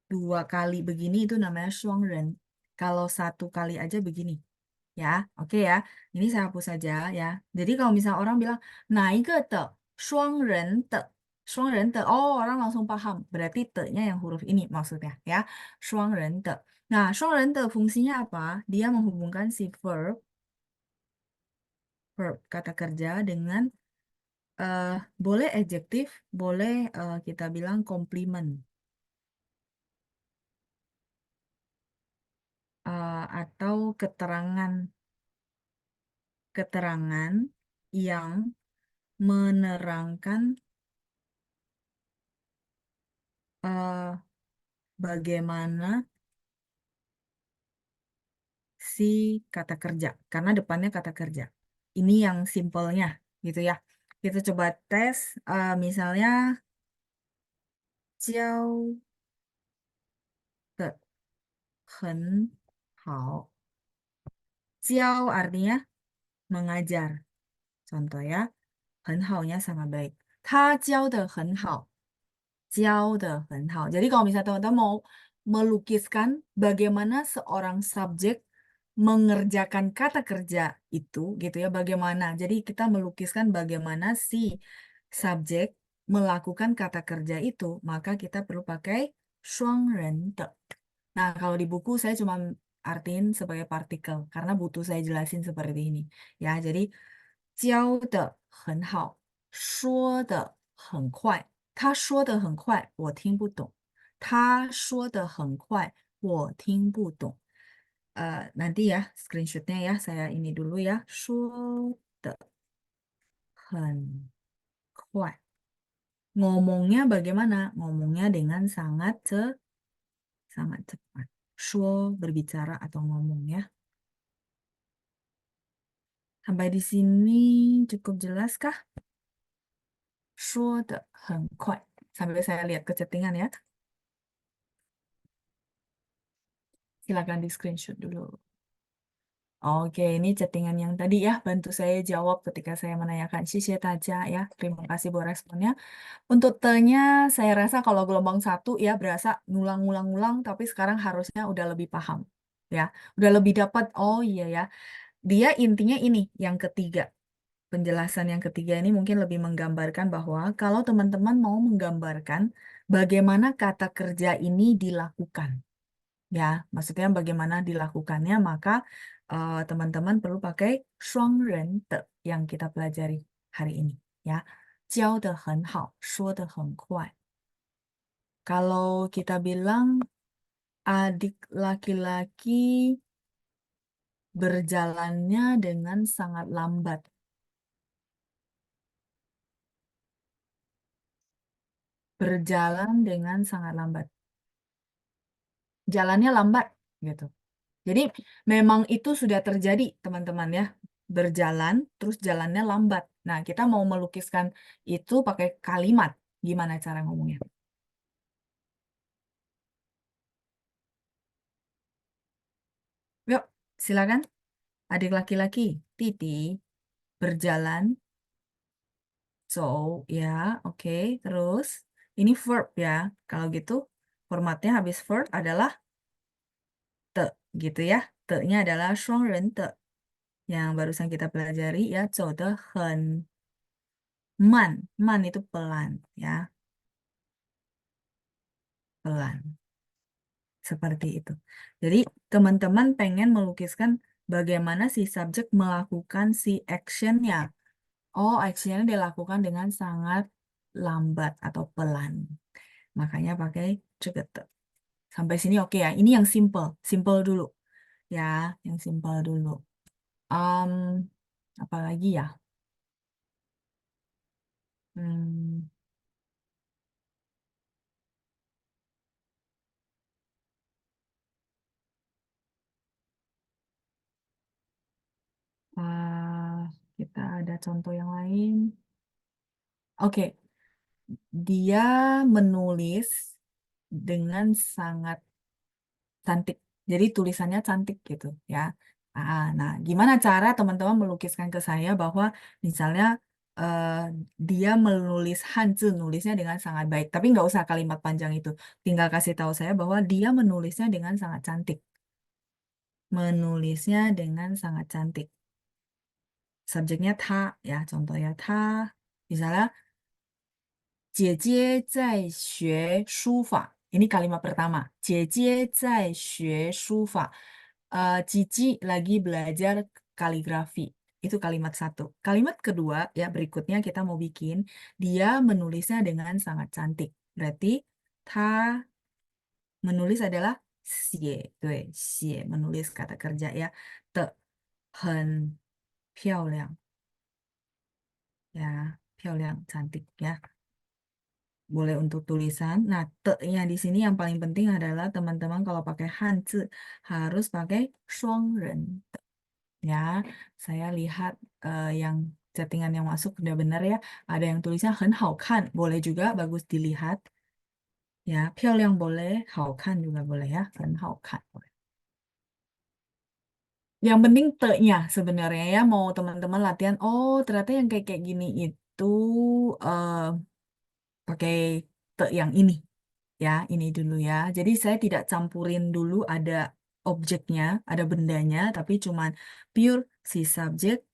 2 kali begini itu namanya shuang ren. Kalau 1 kali aja begini. Ya, oke ya. Ini saya hapus saja ya. Jadi kalau misalnya orang bilang, 哪一个的双人的双人的 oh orang langsung paham berarti te-nya yang huruf ini maksudnya ya 双人的 nah 双人的 fungsinya apa dia menghubungkan si verb kata kerja dengan boleh adjektif boleh kita bilang komplimen atau keterangan yang menerangkan bagaimana si kata kerja karena depannya kata kerja. Ini yang simpelnya gitu ya. Kita coba tes misalnya 教的很好. 教 artinya mengajar. Contoh ya. 很好nya sangat baik. 他教得很好. 教得很好. Jadi kalau misalnya teman-teman mau melukiskan bagaimana seorang subjek mengerjakan kata kerja itu gitu ya bagaimana. Jadi kita melukiskan bagaimana si subjek melakukan kata kerja itu, maka kita perlu pakai 双人的. Nah, kalau di buku saya cuma artiin sebagai partikel karena butuh saya jelasin seperti ini. Ya, jadi 教得很好，说得很快。他说得很快，我听不懂。他说得很快，我听不懂。nanti ya screenshotnya ya saya ini dulu ya 说得很快 ngomongnya bagaimana ngomongnya dengan sangat cepat 说 berbicara atau ngomong ya sampai di sini cukup jelas kah 说得很快 sampai saya lihat ke chattingan ya silakan di screenshot dulu. Oke, ini chattingan yang tadi ya, bantu saya jawab ketika saya menanyakan Shishe Taja ya. Terima kasih buat responnya. Untuk te-nya, saya rasa kalau gelombang 1 ya berasa ngulang-ngulang-ngulang, tapi sekarang harusnya udah lebih paham. Ya, udah lebih dapat, oh iya ya. Dia intinya ini, yang ketiga. Penjelasan yang ketiga ini mungkin lebih menggambarkan bahwa kalau teman-teman mau menggambarkan bagaimana kata kerja ini dilakukan. Ya, maksudnya bagaimana dilakukannya, maka teman-teman perlu pakai 双人的 yang kita pelajari hari ini. Ya, 教得很好，说得很快. Kalau kita bilang adik laki-laki berjalannya dengan sangat lambat. Berjalan dengan sangat lambat. Jalannya lambat gitu. Jadi memang itu sudah terjadi teman-teman ya. Berjalan terus jalannya lambat. Nah, kita mau melukiskan itu pakai kalimat. Gimana cara ngomongnya? Yuk, silakan. Adik laki-laki, Titi, berjalan. So, ya, oke. Terus, ini verb ya. Kalau gitu, formatnya habis verb adalah te, gitu ya. Te-nya adalah 双人的. Yang barusan kita pelajari ya, 走得很慢. Man itu pelan ya. Pelan. Seperti itu. Jadi, teman-teman pengen melukiskan bagaimana si subjek melakukan si actionnya. Oh, actionnya dilakukan dengan sangat lambat atau pelan. Makanya pakai 这个的. Sampai sini oke ya. Ini yang simple. Simple dulu. Ya, yang simple dulu. Apa lagi ya? Hmm, kita ada contoh yang lain. Oke, dia menulis dengan sangat cantik. Jadi tulisannya cantik gitu ya. Nah, gimana cara teman-teman melukiskan ke saya bahwa misalnya dia menulis Hanzi, nulisnya dengan sangat baik. Tapi nggak usah kalimat panjang itu. Tinggal kasih tahu saya bahwa dia menulisnya dengan sangat cantik. Menulisnya dengan sangat cantik. Subjeknya ta ya, contohnya ta. Misalnya 姐姐在学书法. Ini kalimat pertama. 姐姐在学书法. Cici lagi belajar kaligrafi. Itu kalimat satu. Kalimat kedua, ya berikutnya kita mau bikin, dia menulisnya dengan sangat cantik. Berarti, ta menulis adalah xie. Xie, menulis kata kerja ya. Te, 很漂亮. Ya, 漂亮, cantik ya. Boleh untuk tulisan. Nah, te-nya di sini yang paling penting adalah teman-teman kalau pakai hanzi harus pakai shuangren. Ya, saya lihat yang chattingan yang masuk udah benar ya. Ada yang tulisnya 很好看, boleh juga, bagus dilihat. Ya, 漂亮 boleh, 好看 juga boleh ya, 很好看 boleh. Yang penting te-nya sebenarnya ya, mau teman-teman latihan, oh ternyata yang kayak gini itu pakai te yang ini. Ya, ini dulu ya. Jadi saya tidak campurin dulu ada objeknya, ada bendanya, tapi cuman pure si subjek,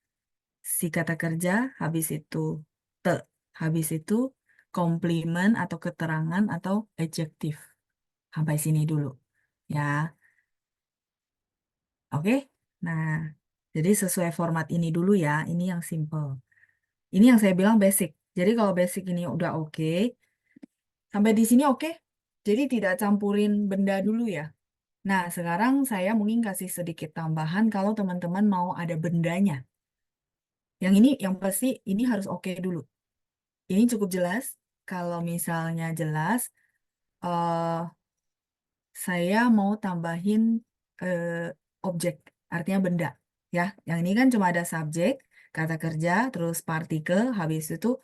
si kata kerja, habis itu te, habis itu komplimen atau keterangan atau adjektif. Sampai sini dulu. Ya, oke? Nah, jadi sesuai format ini dulu ya, ini yang simple. Ini yang saya bilang basic. Jadi kalau basic ini udah oke, sampai di sini oke? Jadi tidak campurin benda dulu ya. Nah, sekarang saya mungkin kasih sedikit tambahan kalau teman-teman mau ada bendanya. Yang ini, yang pasti ini harus oke dulu. Ini cukup jelas. Kalau misalnya jelas, eh, saya mau tambahin objek, artinya benda. Ya, yang ini kan cuma ada subjek, kata kerja, terus partikel, habis itu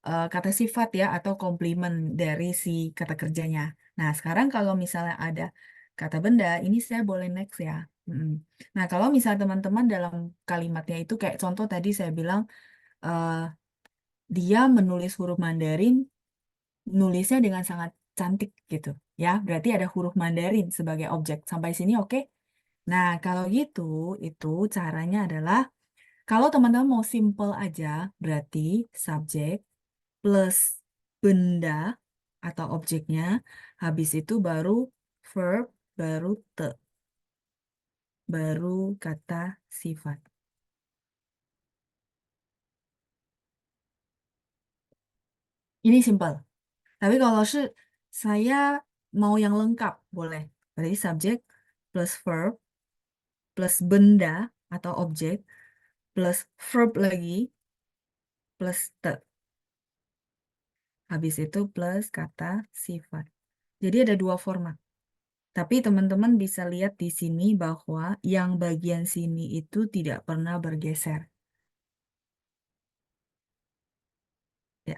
kata sifat ya, atau komplimen dari si kata kerjanya. Nah, sekarang kalau misalnya ada kata benda, ini saya boleh next ya. Mm-mm. Nah, kalau misalnya teman-teman dalam kalimatnya itu kayak contoh tadi saya bilang, eh, dia menulis huruf Mandarin, nulisnya dengan sangat cantik gitu. Ya, berarti ada huruf Mandarin sebagai objek. Sampai sini oke? Nah, kalau gitu, itu caranya adalah, kalau teman-teman mau simple aja, berarti subjek plus benda atau objeknya, habis itu baru verb, baru te, baru kata sifat. Ini simple. Tapi kalau saya mau yang lengkap, boleh. Berarti subjek plus verb, plus benda atau objek, plus verb lagi, plus te. Habis itu plus kata sifat. Jadi ada dua format. Tapi teman-teman bisa lihat di sini bahwa yang bagian sini itu tidak pernah bergeser. Ya,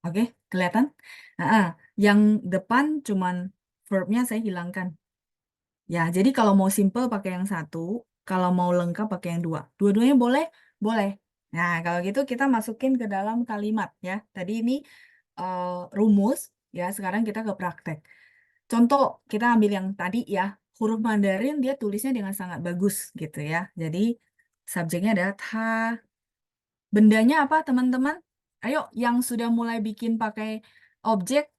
oke, kelihatan? Nah, yang depan cuman verbnya saya hilangkan. Ya, jadi kalau mau simple pakai yang satu, kalau mau lengkap pakai yang dua. Dua-duanya boleh? Boleh. Nah, kalau gitu kita masukin ke dalam kalimat ya. Tadi ini rumus, ya sekarang kita ke praktek. Contoh, kita ambil yang tadi ya, huruf Mandarin dia tulisnya dengan sangat bagus gitu ya. Jadi subjeknya adalah ta. Bendanya apa teman-teman? Ayo, yang sudah mulai bikin pakai objek,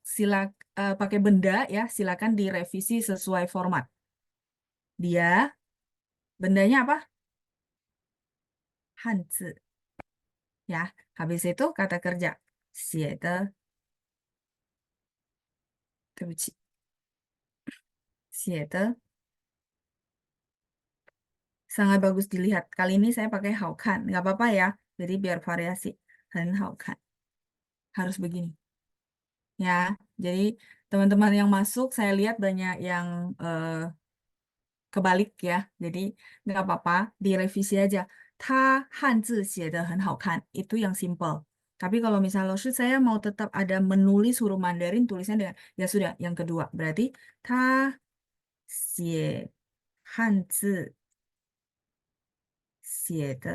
pakai benda ya, silakan direvisi sesuai format. Dia, bendanya apa? Hanzi. Ya, habis itu kata kerja. 写的,对不起,写的 sangat bagus dilihat. Kali ini saya pakai 好看, nggak apa-apa ya. Jadi biar variasi. 很好看. Harus begini. Ya, jadi teman-teman yang masuk, saya lihat banyak yang kebalik ya. Jadi nggak apa-apa, direvisi aja. 他汉字写得很好看. Itu yang simple. Tapi kalau misalnya saya mau tetap ada menulis huruf Mandarin, tulisnya dengan, ya sudah, yang kedua. Berarti 他写汉字写得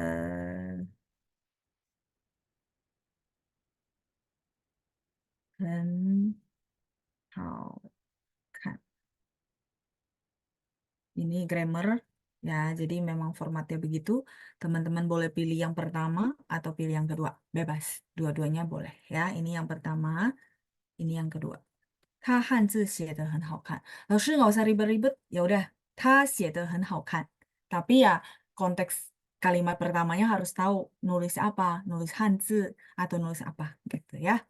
很好看. Ini grammar ya, jadi memang formatnya begitu. Teman-teman boleh pilih yang pertama atau pilih yang kedua, bebas. Dua-duanya boleh ya. Ini yang pertama. Ini yang kedua. 他汉字写得很好看. Lalu nggak usah ribet-ribet, ya udah. 他写得很好看. Tapi ya konteks kalimat pertamanya harus tahu nulis apa, nulis hanzi atau nulis apa gitu ya.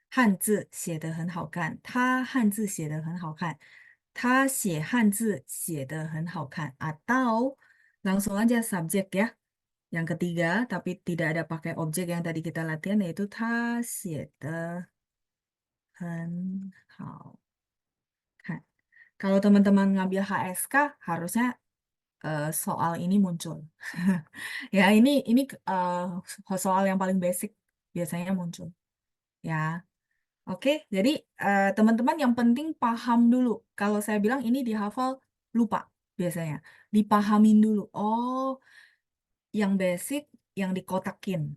汉字写得很好看，他汉字写得很好看，他写汉字写得很好看. Atau langsung aja subjek ya. Yang ketiga, tapi tidak ada pakai objek yang tadi kita latihan, yaitu 他写得很好看. Kalau teman-teman ngambil HSK, harusnya soal ini muncul. Ya, ini soal yang paling basic biasanya muncul. Ya, oke. Jadi teman-teman yang penting paham dulu. Kalau saya bilang ini dihafal, lupa biasanya. Dipahamin dulu. Oh, yang basic, yang dikotakin.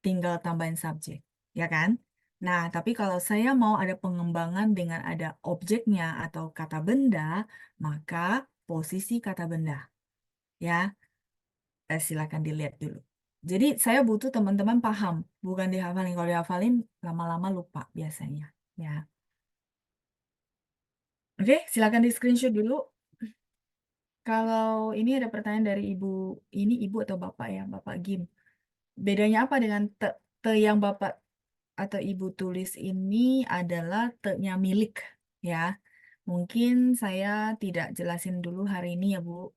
Tinggal tambahin subjek. Ya kan? Nah, tapi kalau saya mau ada pengembangan dengan ada objeknya atau kata benda, maka posisi kata benda. Ya, silakan dilihat dulu. Jadi saya butuh teman-teman paham, bukan dihafalin. Kalau dihafalin, lama-lama lupa biasanya. Ya. Oke, silakan di screenshot dulu. Kalau ini ada pertanyaan dari ibu, ini ibu atau bapak ya, Bapak Gim. Bedanya apa dengan te yang bapak atau ibu tulis ini adalah te-nya milik ya. Mungkin saya tidak jelasin dulu hari ini ya Bu.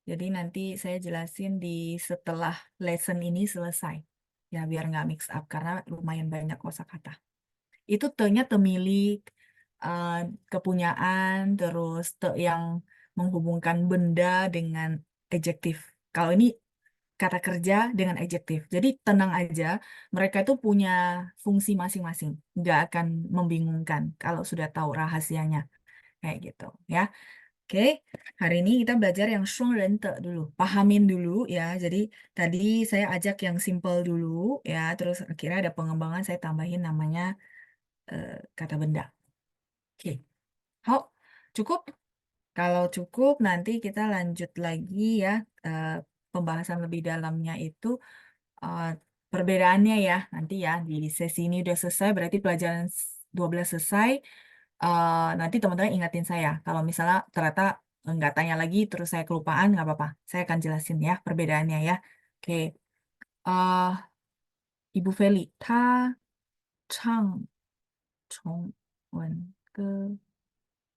Jadi nanti saya jelasin di setelah lesson ini selesai. Ya biar nggak mix up karena lumayan banyak kosakata. Itu te-nya te milik, kepunyaan, terus te yang menghubungkan benda dengan adjektif. Kalau ini kata kerja dengan adjektif. Jadi tenang aja, mereka itu punya fungsi masing-masing. Nggak akan membingungkan kalau sudah tahu rahasianya. Kayak gitu ya. Oke, hari ini kita belajar yang 双人的 dulu. Pahamin dulu ya. Jadi tadi saya ajak yang simple dulu ya. Terus akhirnya ada pengembangan saya tambahin namanya kata benda. Oke, Hao, cukup? Kalau cukup nanti kita lanjut lagi ya. Pembahasan lebih dalamnya itu perbedaannya ya. Nanti ya di sesi ini udah selesai. Berarti pelajaran 12 selesai. Nanti teman-teman ingatin saya. Kalau misalnya ternyata nggak tanya lagi, terus saya kelupaan, nggak apa-apa. Saya akan jelasin ya perbedaannya ya. Oke. Ibu Feli, ta chang chong wen ge.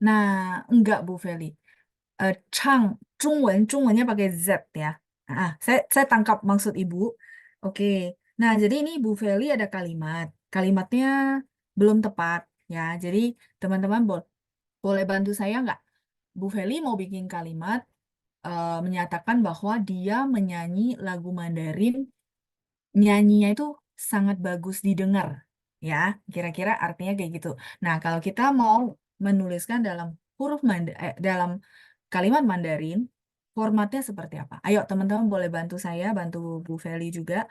Nah, enggak Bu Feli. Chang, Zhongwennya pakai Z ya. Saya tangkap maksud Ibu. Oke. Nah, jadi ini Bu Feli ada kalimat. Kalimatnya belum tepat ya. Jadi teman-teman boleh bantu saya nggak? Bu Feli mau bikin kalimat menyatakan bahwa dia menyanyi lagu Mandarin, nyanyinya itu sangat bagus didengar, ya. Kira-kira artinya kayak gitu. Nah, kalau kita mau menuliskan dalam dalam kalimat Mandarin, formatnya seperti apa? Ayo, teman-teman boleh bantu saya, bantu Bu Feli juga.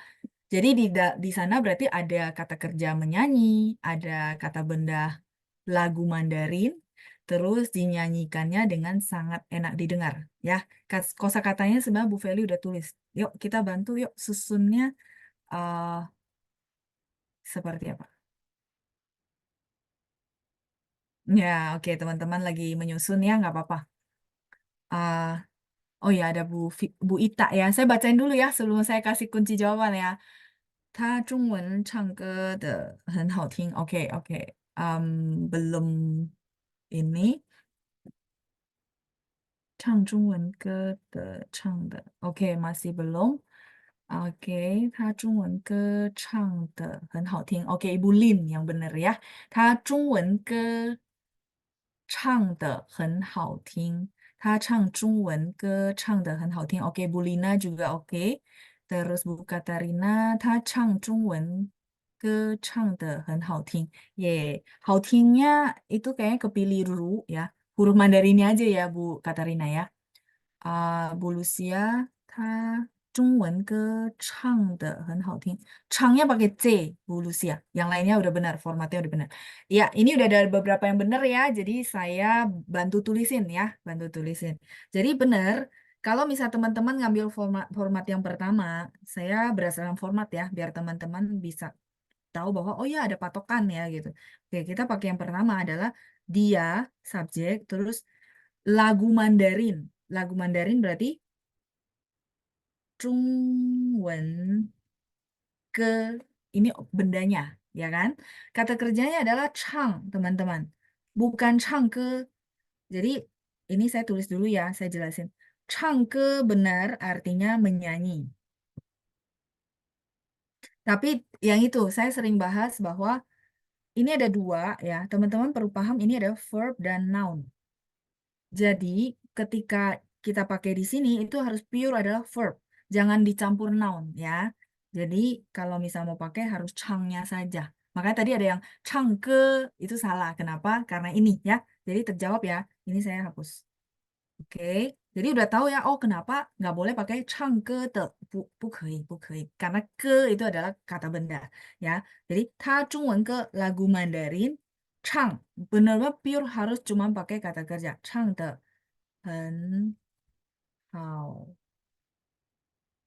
Jadi di sana berarti ada kata kerja menyanyi, ada kata benda lagu Mandarin, terus dinyanyikannya dengan sangat enak didengar. Ya, kosakatanya sebenarnya Bu Feli udah tulis. Yuk kita bantu, yuk susunnya seperti apa? Ya, oke teman-teman lagi menyusun ya, nggak apa-apa. Oh ya, ada Bu Ita ya. Saya bacain dulu ya sebelum saya kasih kunci jawaban ya. 他中文唱歌的很好听. Oke, oke. Belum ini. 唱中文歌的唱的. Oke, masih belum. Oke, 他中文歌唱的很好听. Oke, Ibu Lin yang benar ya. 他中文歌唱的很好听. 他唱中文歌唱的很好听. Oke, Bu Lina juga oke. Terus Bu Katarina, 他唱中文歌唱的很好听. Ye, 好听nya itu kayaknya kepilih ru ya. Huruf Mandarinnya aja ya Bu Katarina ya. Bu Lucia, 他中文歌唱的很好听. Changnya pakai C, Bu Lucia. Yang lainnya udah benar, formatnya udah benar. Ya, ini udah ada beberapa yang benar ya. Jadi saya bantu tulisin ya, bantu tulisin. Jadi benar, kalau misal teman-teman ngambil format yang pertama, saya berdasarkan format ya, biar teman-teman bisa tahu bahwa oh ya ada patokan ya gitu. Oke, kita pakai yang pertama adalah dia subjek terus lagu Mandarin. Lagu Mandarin berarti Zhongwen ke ini bendanya, ya kan? Kata kerjanya adalah chang, teman-teman. Bukan chang ke. Jadi ini saya tulis dulu ya, saya jelasin. Chang ke benar artinya menyanyi. Tapi yang itu saya sering bahas bahwa ini ada dua ya, teman-teman perlu paham ini ada verb dan noun. Jadi ketika kita pakai di sini itu harus pure adalah verb, jangan dicampur noun ya. Jadi kalau misal mau pakai harus changnya saja. Makanya tadi ada yang chang ke itu salah. Kenapa? Karena ini ya. Jadi terjawab ya. Ini saya hapus. Oke. Jadi udah tahu ya. Oh kenapa nggak boleh pakai chang ke de bu kei. Karena ke itu adalah kata benda ya. Jadi ta zhongwen ke lagu Mandarin chang benar-benar pure harus cuma pakai kata kerja chang de 很好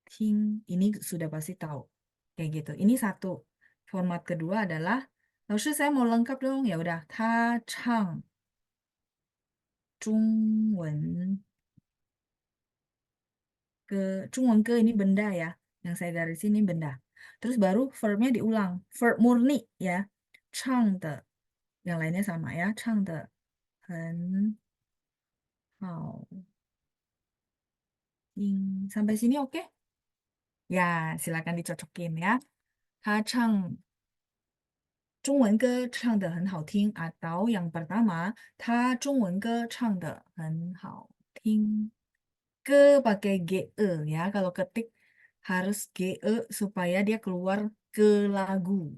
听. Ini sudah pasti tahu. Kayak gitu. Ini satu. Format kedua adalah, lalu saya mau lengkap dong. Ya udah, 他唱中文 中文歌 ini benda ya. Yang saya garis ini benda. Terus baru verbnya diulang. Verb murni ya. 唱的. Yang lainnya sama ya. 唱的很好听. Sampai sini oke? Ya, silakan dicocokin ya. 他唱中文歌唱得很好听 atau yang pertama, 他中文歌唱得很好听. Ke pakai ge ya. Kalau ketik harus ge supaya dia keluar ke lagu.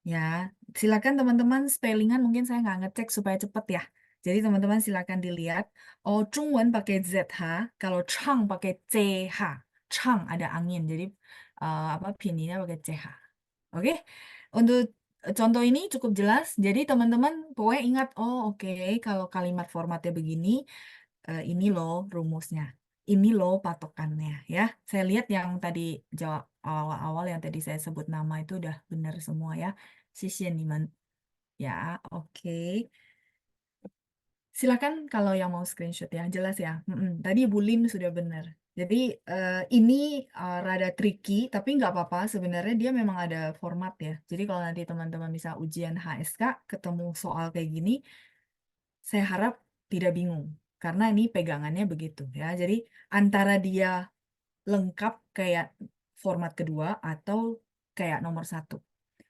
Ya, silakan teman-teman spellingan mungkin saya nggak ngecek supaya cepet ya. Jadi teman-teman silakan dilihat. Oh, Zhongwen pakai ZH, kalau Chang pakai CH. Chang ada angin, jadi apa pinyinya pakai CH. Oke, untuk contoh ini cukup jelas. Jadi teman-teman pokoknya ingat, oh oke, kalau kalimat formatnya begini, ini loh rumusnya. Ini loh patokannya ya. Saya lihat yang tadi jawab awal-awal yang tadi saya sebut nama itu udah benar semua ya. Sisian ya, oke. Silakan kalau yang mau screenshot ya, jelas ya. Tadi Bu Lin sudah benar. Jadi ini rada tricky, tapi nggak apa-apa. Sebenarnya dia memang ada format ya. Jadi kalau nanti teman-teman bisa ujian HSK ketemu soal kayak gini, saya harap tidak bingung. Karena ini pegangannya begitu ya. Jadi antara dia lengkap kayak format kedua atau kayak nomor satu.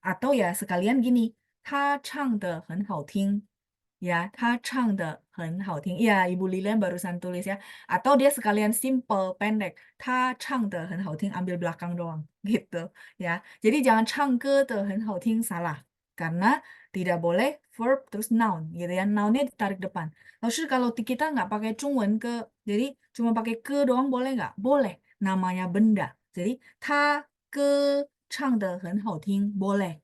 Atau ya sekalian gini, 他唱得很好听. Ya, 他唱得很好听. Ya, Ibu Lilian barusan tulis ya. Atau dia sekalian simple, pendek. 他唱得很好听, ambil belakang doang. Gitu ya. Jadi jangan 唱歌的很好听, salah. Karena tidak boleh verb terus noun gitu ya. Nounnya ditarik depan. Lalu kalau kita nggak pakai 中文 ke, jadi cuma pakai ke doang boleh nggak? Boleh. Namanya benda. Jadi 他歌唱得很好听, boleh.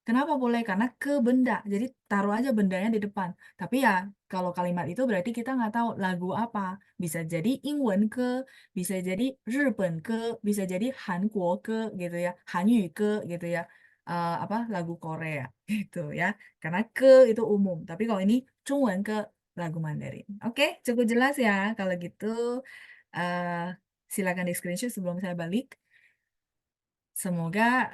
Kenapa boleh? Karena ke benda. Jadi taruh aja bendanya di depan. Tapi ya kalau kalimat itu berarti kita nggak tahu lagu apa. Bisa jadi Ingwen ke, bisa jadi Riben ke, bisa jadi Hanguo ke gitu ya, Hanyu ke gitu ya. Apa lagu Korea gitu ya. Karena ke itu umum. Tapi kalau ini Zhongwen ke lagu Mandarin. Oke, cukup jelas ya. Kalau gitu silakan di screenshot sebelum saya balik. Semoga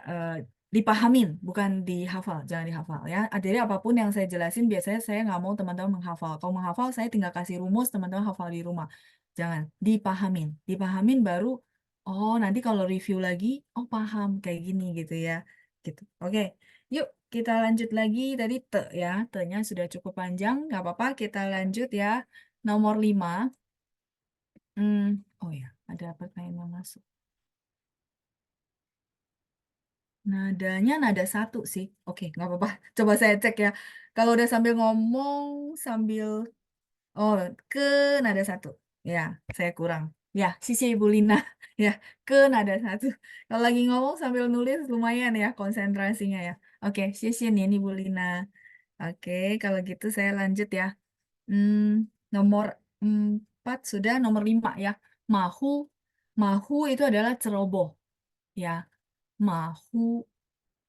dipahamin, bukan dihafal, jangan dihafal ya. Jadi apapun yang saya jelasin biasanya saya nggak mau teman-teman menghafal. Kalau menghafal saya tinggal kasih rumus, teman-teman hafal di rumah. Jangan, dipahamin. Dipahamin baru, oh nanti kalau review lagi, oh paham kayak gini gitu ya. Gitu. Oke, yuk kita lanjut lagi. Tadi te ya, te-nya sudah cukup panjang, nggak apa-apa kita lanjut ya. Nomor 5. Oh ya, ada pertanyaan yang masuk. Nadanya nada satu sih. Oke, nggak apa-apa. Coba saya cek ya. Kalau udah sambil ngomong, sambil... Oh, ke nada satu. Ya, saya kurang. Ya, sisi Ibu Lina. Ya, ke nada satu. Kalau lagi ngomong sambil nulis lumayan ya konsentrasinya ya. Oke, sisi nih Ibu Lina. Oke, kalau gitu saya lanjut ya. Nomor 4 sudah, nomor 5 ya. Mahu. Mahu itu adalah ceroboh. Ya, mahu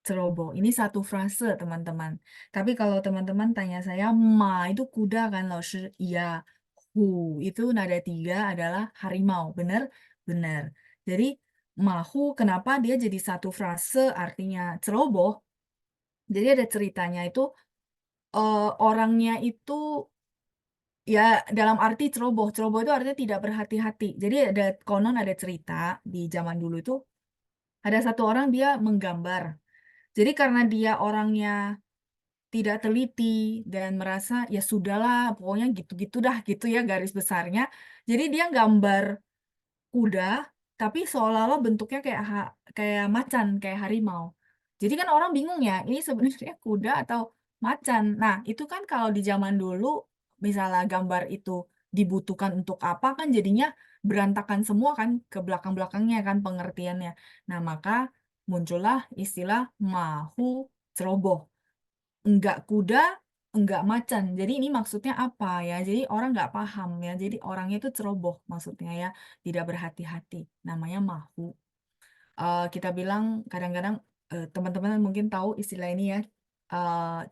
ceroboh. Ini satu frase, teman-teman. Tapi kalau teman-teman tanya saya, ma itu kuda kan, Laoshi? Iya. Hu itu nada 3 adalah harimau. Benar? Benar. Jadi, mahu kenapa dia jadi satu frase artinya ceroboh? Jadi ada ceritanya itu, orangnya itu ya dalam arti ceroboh. Ceroboh itu artinya tidak berhati-hati. Jadi konon ada cerita di zaman dulu itu, ada satu orang dia menggambar. Jadi karena dia orangnya tidak teliti dan merasa ya sudahlah pokoknya gitu-gitu dah gitu ya garis besarnya. Jadi dia gambar kuda tapi seolah-olah bentuknya kayak macan, kayak harimau. Jadi kan orang bingung ya, ini sebenarnya kuda atau macan. Nah, itu kan kalau di zaman dulu misalnya gambar itu dibutuhkan untuk apa kan jadinya berantakan semua kan ke belakang-belakangnya kan pengertiannya. Nah, maka muncullah istilah mahu ceroboh. Enggak kuda, enggak macan. Jadi ini maksudnya apa ya? Jadi orang nggak paham ya. Jadi orangnya itu ceroboh maksudnya ya. Tidak berhati-hati. Namanya mahu. Kita bilang kadang-kadang teman-teman mungkin tahu istilah ini ya.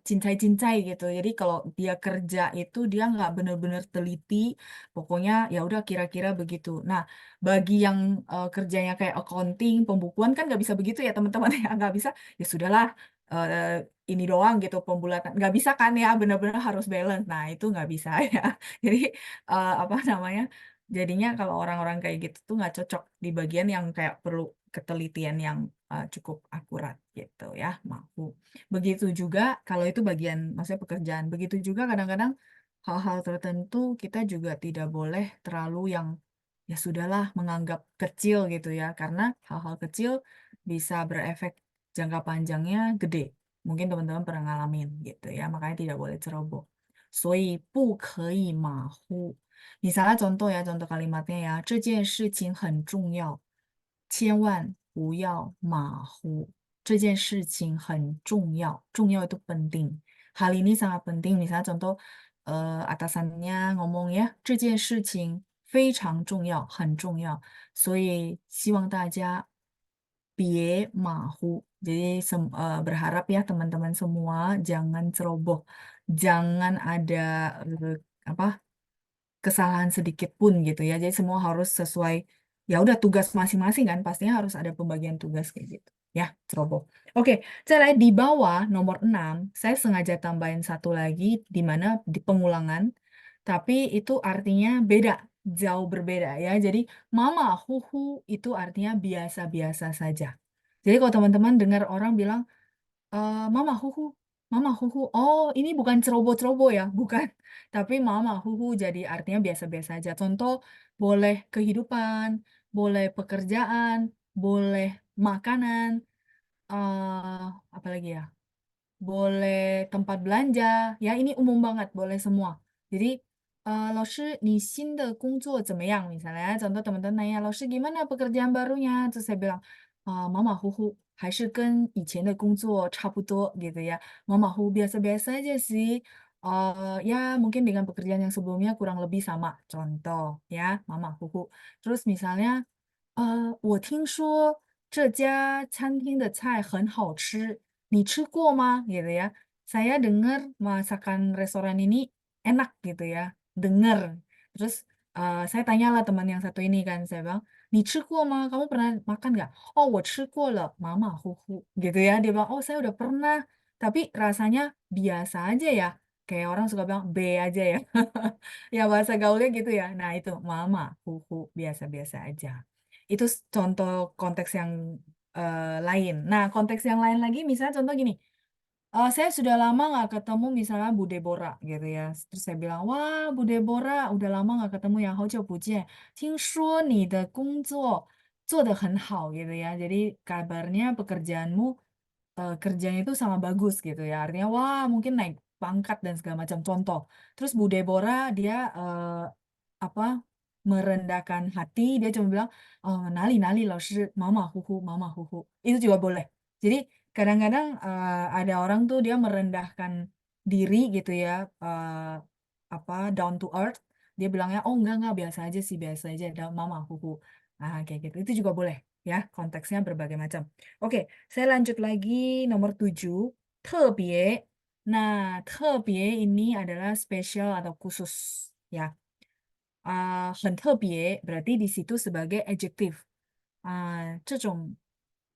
Cincai-cincai gitu. Jadi kalau dia kerja itu dia nggak benar-benar teliti. Pokoknya ya udah kira-kira begitu. Nah, bagi yang kerjanya kayak accounting, pembukuan kan nggak bisa begitu ya teman-teman ya. Nggak bisa. Ya sudahlah. Ini doang gitu pembulatan nggak bisa kan ya benar-benar harus balance nah itu nggak bisa ya jadi apa namanya jadinya kalau orang-orang kayak gitu tuh nggak cocok di bagian yang kayak perlu ketelitian yang cukup akurat gitu ya mampu begitu juga kalau itu bagian maksudnya pekerjaan begitu juga kadang-kadang hal-hal tertentu kita juga tidak boleh terlalu yang ya sudahlah menganggap kecil gitu ya karena hal-hal kecil bisa berefek jangka panjangnya gede. Mungkin teman-teman pernah ngalamin gitu ya, makanya tidak boleh ceroboh. 所以不可以马虎. Misalnya contoh ya, contoh kalimatnya ya, 这件事情很重要,千万不要马虎. 这件事情很重要, 重要 itu penting. Hal ini sangat penting. Misalnya contoh atasannya ngomong ya, 这件事情非常重要,很重要. 所以希望大家别马虎. Jadi berharap ya teman-teman semua jangan ceroboh, jangan ada apa kesalahan sedikit pun gitu ya. Jadi semua harus sesuai ya udah tugas masing-masing kan pastinya harus ada pembagian tugas kayak gitu. Ya, ceroboh. Oke, saya di bawah nomor 6, saya sengaja tambahin satu lagi di mana di pengulangan tapi itu artinya beda, jauh berbeda ya. Jadi mama huhu itu artinya biasa-biasa saja. Jadi kalau teman-teman dengar orang bilang, mama huhu, mama huhu, oh ini bukan ceroboh-ceroboh ya, bukan. Tapi mama huhu jadi artinya biasa-biasa aja. Contoh, boleh kehidupan, boleh pekerjaan, boleh makanan, apa lagi ya? Boleh tempat belanja, ya ini umum banget, boleh semua. Jadi, 老师你新的工作怎么样? Misalnya, contoh teman-teman nanya, 老师 gimana pekerjaan barunya? Terus saya bilang, 马马虎虎, 还是跟以前的工作差不多 gitu ya. 马马虎 biasa-biasa aja sih. Ya mungkin dengan pekerjaan yang sebelumnya kurang lebih sama. Contoh ya, 马马虎虎. Terus misalnya, 我听说这家餐厅的菜很好吃。你吃过吗? Gitu ya. Saya dengar masakan restoran ini enak gitu ya. Dengar. Terus saya tanyalah teman yang satu ini kan, saya bilang, 你吃过吗? Kamu pernah makan nggak? Oh, 我吃过了, 马马虎虎. Gitu ya. Dia bilang, oh saya udah pernah. Tapi rasanya biasa aja ya. Kayak orang suka bilang B aja ya. Ya bahasa gaulnya gitu ya. Nah itu, mama, biasa-biasa aja. Itu contoh konteks yang lain. Nah, konteks yang lain lagi misalnya contoh gini, saya sudah lama nggak ketemu misalnya Bu Deborah gitu ya. Terus saya bilang, wah Bu Deborah udah lama nggak ketemu ya, 好久不见. 听说你的工作做得很好 gitu ya. Jadi kabarnya pekerjaanmu kerjanya itu sama bagus gitu ya. Artinya wah mungkin naik pangkat dan segala macam contoh. Terus Bu Deborah dia apa merendahkan hati, dia cuma bilang, nali-nali 老师, mama huhu. Itu juga boleh. Jadi kadang-kadang ada orang tuh dia merendahkan diri gitu ya, apa down to earth. Dia bilangnya, oh enggak biasa aja sih, biasa aja, ada mama huhu. Nah, kayak gitu. Itu juga boleh. ya, konteksnya berbagai macam. Oke, saya lanjut lagi nomor 7, 特别. Nah, 特别 ini adalah spesial atau khusus, ya. 很特别 berarti di situ sebagai adjektif. 这种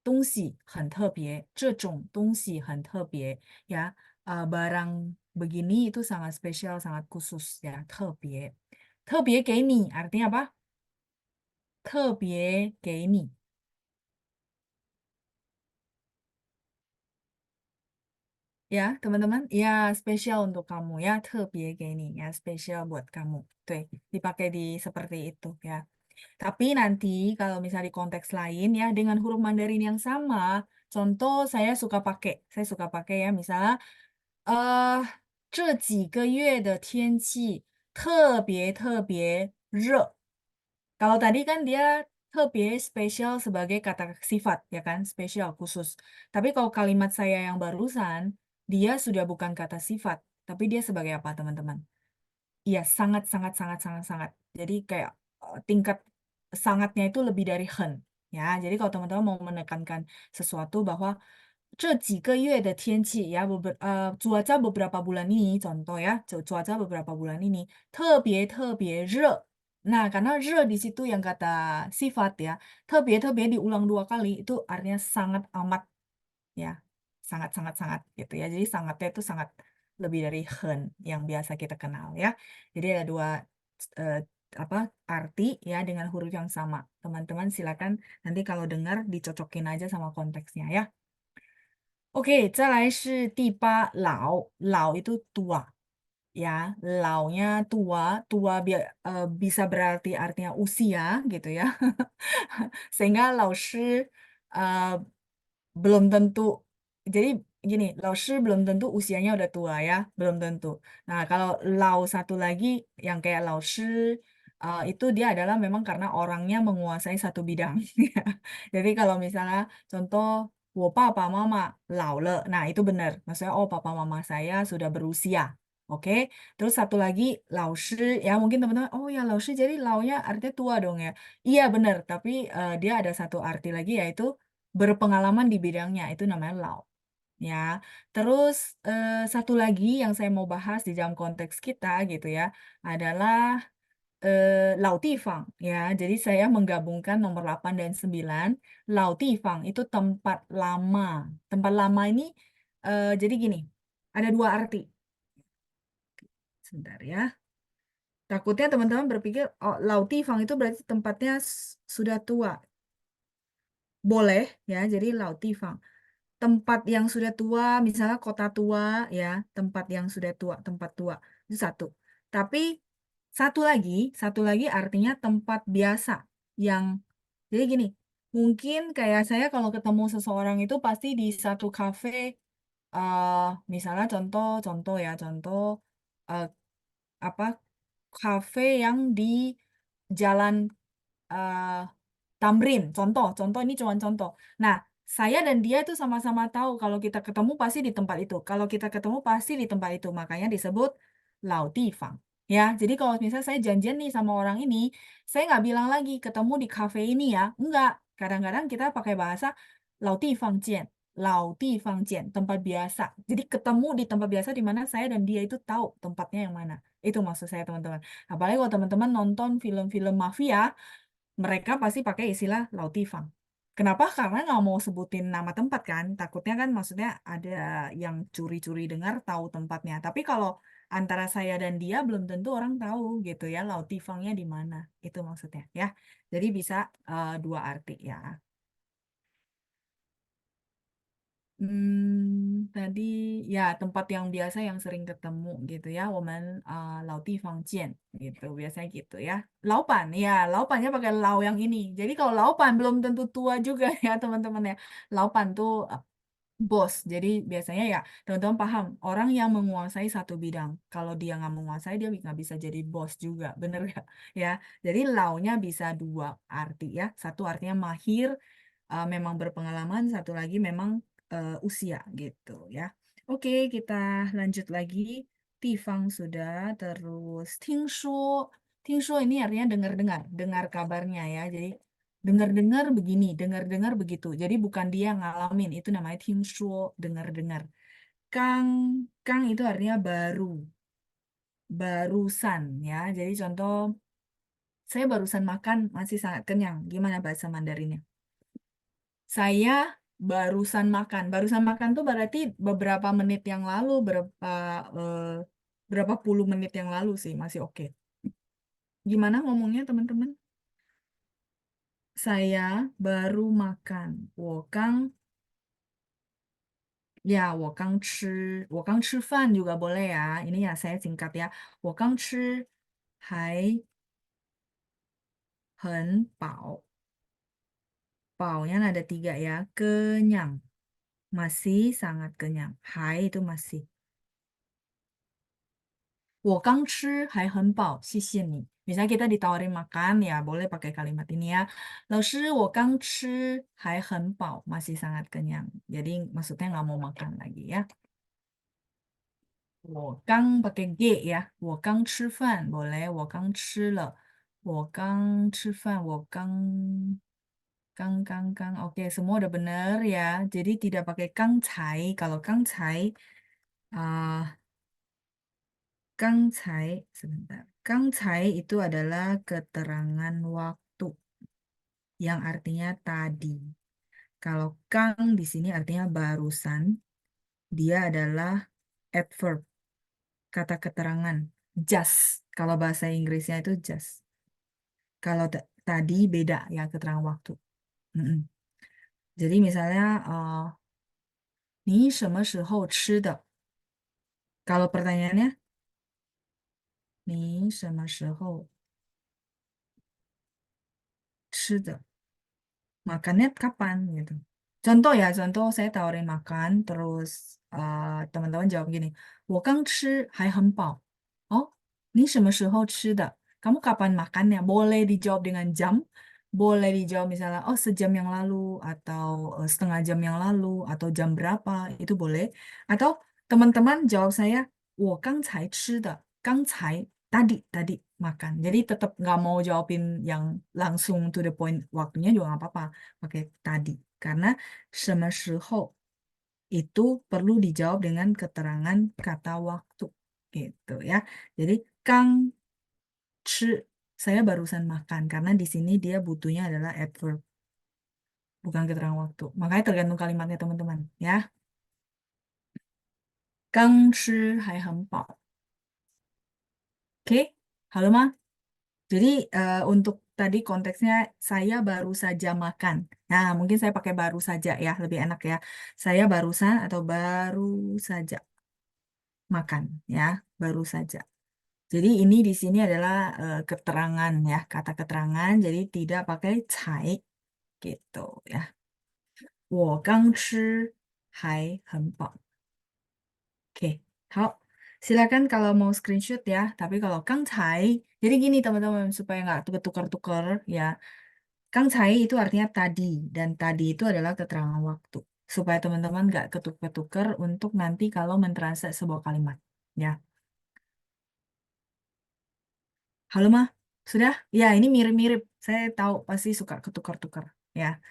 东西很特别，这种东西很特别, ya. Barang begini itu sangat spesial, sangat khusus, ya, 特别. 特别给你 artinya apa? 特别给你. Ya, teman-teman, ya spesial untuk kamu ya, 特别给你 ya, spesial buat kamu. Tuh, dipakai di seperti itu ya. Tapi nanti kalau misalnya di konteks lain ya, dengan huruf Mandarin yang sama, contoh saya suka pakai ya, misalnya 这几个月的天气特别特别热. Kalau tadi kan dia 特别 spesial sebagai kata sifat, ya kan? Spesial, khusus. Tapi kalau kalimat saya yang barusan, dia sudah bukan kata sifat, tapi dia sebagai apa, teman-teman? Iya, sangat, sangat, sangat, sangat, sangat. Jadi kayak tingkat sangatnya itu lebih dari hen. Ya, jadi kalau teman-teman mau menekankan sesuatu bahwa 这几个月的天气 ya, cuaca beberapa bulan ini, contoh ya, cuaca beberapa bulan ini 特别特别热. Nah, karena 热 di situ yang kata sifat ya, 特别特别 diulang 2 kali itu artinya sangat amat ya. Sangat sangat sangat gitu ya. Jadi sangatnya itu sangat lebih dari hen yang biasa kita kenal ya. Jadi ada 2 arti ya dengan huruf yang sama. Teman-teman silakan nanti kalau dengar dicocokin aja sama konteksnya ya. Oke, 再来是第8, 老. 老 itu tua. Ya, launya tua, bisa berarti artinya usia gitu ya. Sehingga 老师 belum tentu. Jadi gini, 老师 belum tentu usianya udah tua ya, belum tentu. Nah, kalau 老 satu lagi yang kayak 老师 itu dia adalah memang karena orangnya menguasai satu bidang. Jadi kalau misalnya contoh 我爸爸妈妈老了, nah itu benar. Maksudnya oh papa mama saya sudah berusia. Oke. Terus satu lagi 老师 ya mungkin teman-teman oh ya 老师 jadi launya artinya tua dong ya. Iya benar, tapi dia ada satu arti lagi yaitu berpengalaman di bidangnya, itu namanya 老. Ya, terus satu lagi yang saya mau bahas di dalam konteks kita gitu ya adalah 老地方 ya. Jadi saya menggabungkan nomor 8 dan 9. 老地方 itu tempat lama. Tempat lama ini jadi gini, ada 2 arti. Sebentar ya. Takutnya teman-teman berpikir oh 老地方 itu berarti tempatnya sudah tua. Boleh ya, jadi 老地方. Tempat yang sudah tua, misalnya kota tua ya, tempat yang sudah tua, tempat tua. Itu satu. Tapi satu lagi artinya tempat biasa yang jadi gini, mungkin kayak saya kalau ketemu seseorang itu pasti di satu kafe misalnya contoh ya, apa kafe yang di Jalan Tamrin, contoh ini cuma contoh. Nah, saya dan dia itu sama-sama tahu kalau kita ketemu pasti di tempat itu. Kalau kita ketemu pasti di tempat itu, makanya disebut 老地方. Ya, jadi kalau misalnya saya janjian nih sama orang ini, saya nggak bilang lagi ketemu di kafe ini ya, enggak. Kadang-kadang kita pakai bahasa 老地方见, 老地方见, tempat biasa. Jadi ketemu di tempat biasa di mana saya dan dia itu tahu tempatnya yang mana. Itu maksud saya teman-teman. Apalagi kalau teman-teman nonton film-film mafia, mereka pasti pakai istilah 老地方. Kenapa? Karena nggak mau sebutin nama tempat kan. Takutnya kan maksudnya ada yang curi-curi dengar tahu tempatnya. Tapi kalau antara saya dan dia belum tentu orang tahu gitu ya. 老地方-nya di mana. Itu maksudnya ya. Jadi bisa 2 arti ya. Tadi ya tempat yang biasa yang sering ketemu gitu ya. 我们老地方见 gitu biasanya gitu ya. 老板 ya, 老板nya pakai 老 yang ini. Jadi kalau 老板 belum tentu tua juga ya teman-teman ya. 老板 tuh bos. Jadi biasanya ya teman-teman paham orang yang menguasai satu bidang. Kalau dia nggak menguasai dia nggak bisa jadi bos juga, bener nggak ya? Jadi 老-nya bisa 2 arti ya. Satu artinya mahir, memang berpengalaman. Satu lagi memang usia gitu ya. Oke, kita lanjut lagi. Tifang sudah, terus 听说 ini artinya dengar-dengar, dengar kabarnya ya. Jadi Dengar-dengar begini, dengar-dengar begitu. Jadi bukan dia ngalamin, itu namanya 听说, dengar-dengar. Kang, kang itu artinya baru, barusan ya. Jadi contoh, saya barusan makan masih sangat kenyang. Gimana bahasa Mandarinnya? Saya barusan makan. Barusan makan tuh berarti beberapa menit yang lalu, berapa puluh menit yang lalu sih, masih oke. Gimana ngomongnya teman-teman? Saya baru makan. 我刚吃饭 juga boleh ya. Ini ya saya singkat ya. 我刚吃还很饱. Baunya ada 3 ya. Kenyang. Masih sangat kenyang. Hai itu masih. 我刚吃还很饱，谢谢你. Misalnya kita ditawarin makan, ya boleh pakai kalimat ini ya. 老师,我刚吃还很饱, masih sangat kenyang. Jadi maksudnya nggak mau makan lagi ya. 我刚 pakai G ya. 我刚吃饭 boleh. 我刚吃了. 我刚吃饭. 我刚 Oke, semua udah bener ya. Jadi tidak pakai 刚才. Kalau 刚才 sebentar. 刚才 itu adalah keterangan waktu yang artinya tadi. Kalau kang di sini artinya barusan, dia adalah adverb, kata keterangan. Just. Kalau bahasa Inggrisnya itu just. Kalau tadi beda ya keterangan waktu. Mm-mm. Jadi misalnya 你什么时候吃的? Kalau pertanyaannya 你什么时候吃的? Makannya kapan gitu. Contoh ya, contoh saya tawarin makan, terus teman-teman jawab gini, 我刚吃还很饱. Oh, 你什么时候吃的? Kamu kapan makannya? Boleh dijawab dengan jam, boleh dijawab misalnya, oh sejam yang lalu, atau setengah jam yang lalu, atau jam berapa, itu boleh. Atau teman-teman jawab saya, 我刚才吃的. 刚才, tadi makan. Jadi tetap nggak mau jawabin yang langsung to the point waktunya juga nggak apa-apa. Pakai tadi. Karena 什么时候 itu perlu dijawab dengan keterangan kata waktu. Gitu ya. Jadi 刚吃 saya barusan makan. Karena di sini dia butuhnya adalah adverb. Bukan keterangan waktu. Makanya tergantung kalimatnya teman-teman. Ya. 刚吃还很饱. Oke, halo Ma. Jadi untuk tadi konteksnya saya baru saja makan. Nah, mungkin saya pakai baru saja ya, lebih enak ya. Saya barusan atau baru saja makan ya, baru saja. Jadi ini di sini adalah keterangan ya, kata keterangan. Jadi tidak pakai 才 gitu ya. 我刚吃还很饱. Oke, silakan kalau mau screenshot ya. Tapi kalau 刚才, jadi gini teman-teman supaya nggak tukar-tukar ya. 刚才 itu artinya tadi dan tadi itu adalah keterangan waktu. Supaya teman-teman nggak ketukar-tukar untuk nanti kalau mentranslate sebuah kalimat ya. Halo mah, sudah? Ya ini mirip-mirip. Saya tahu pasti suka ketukar-tukar ya.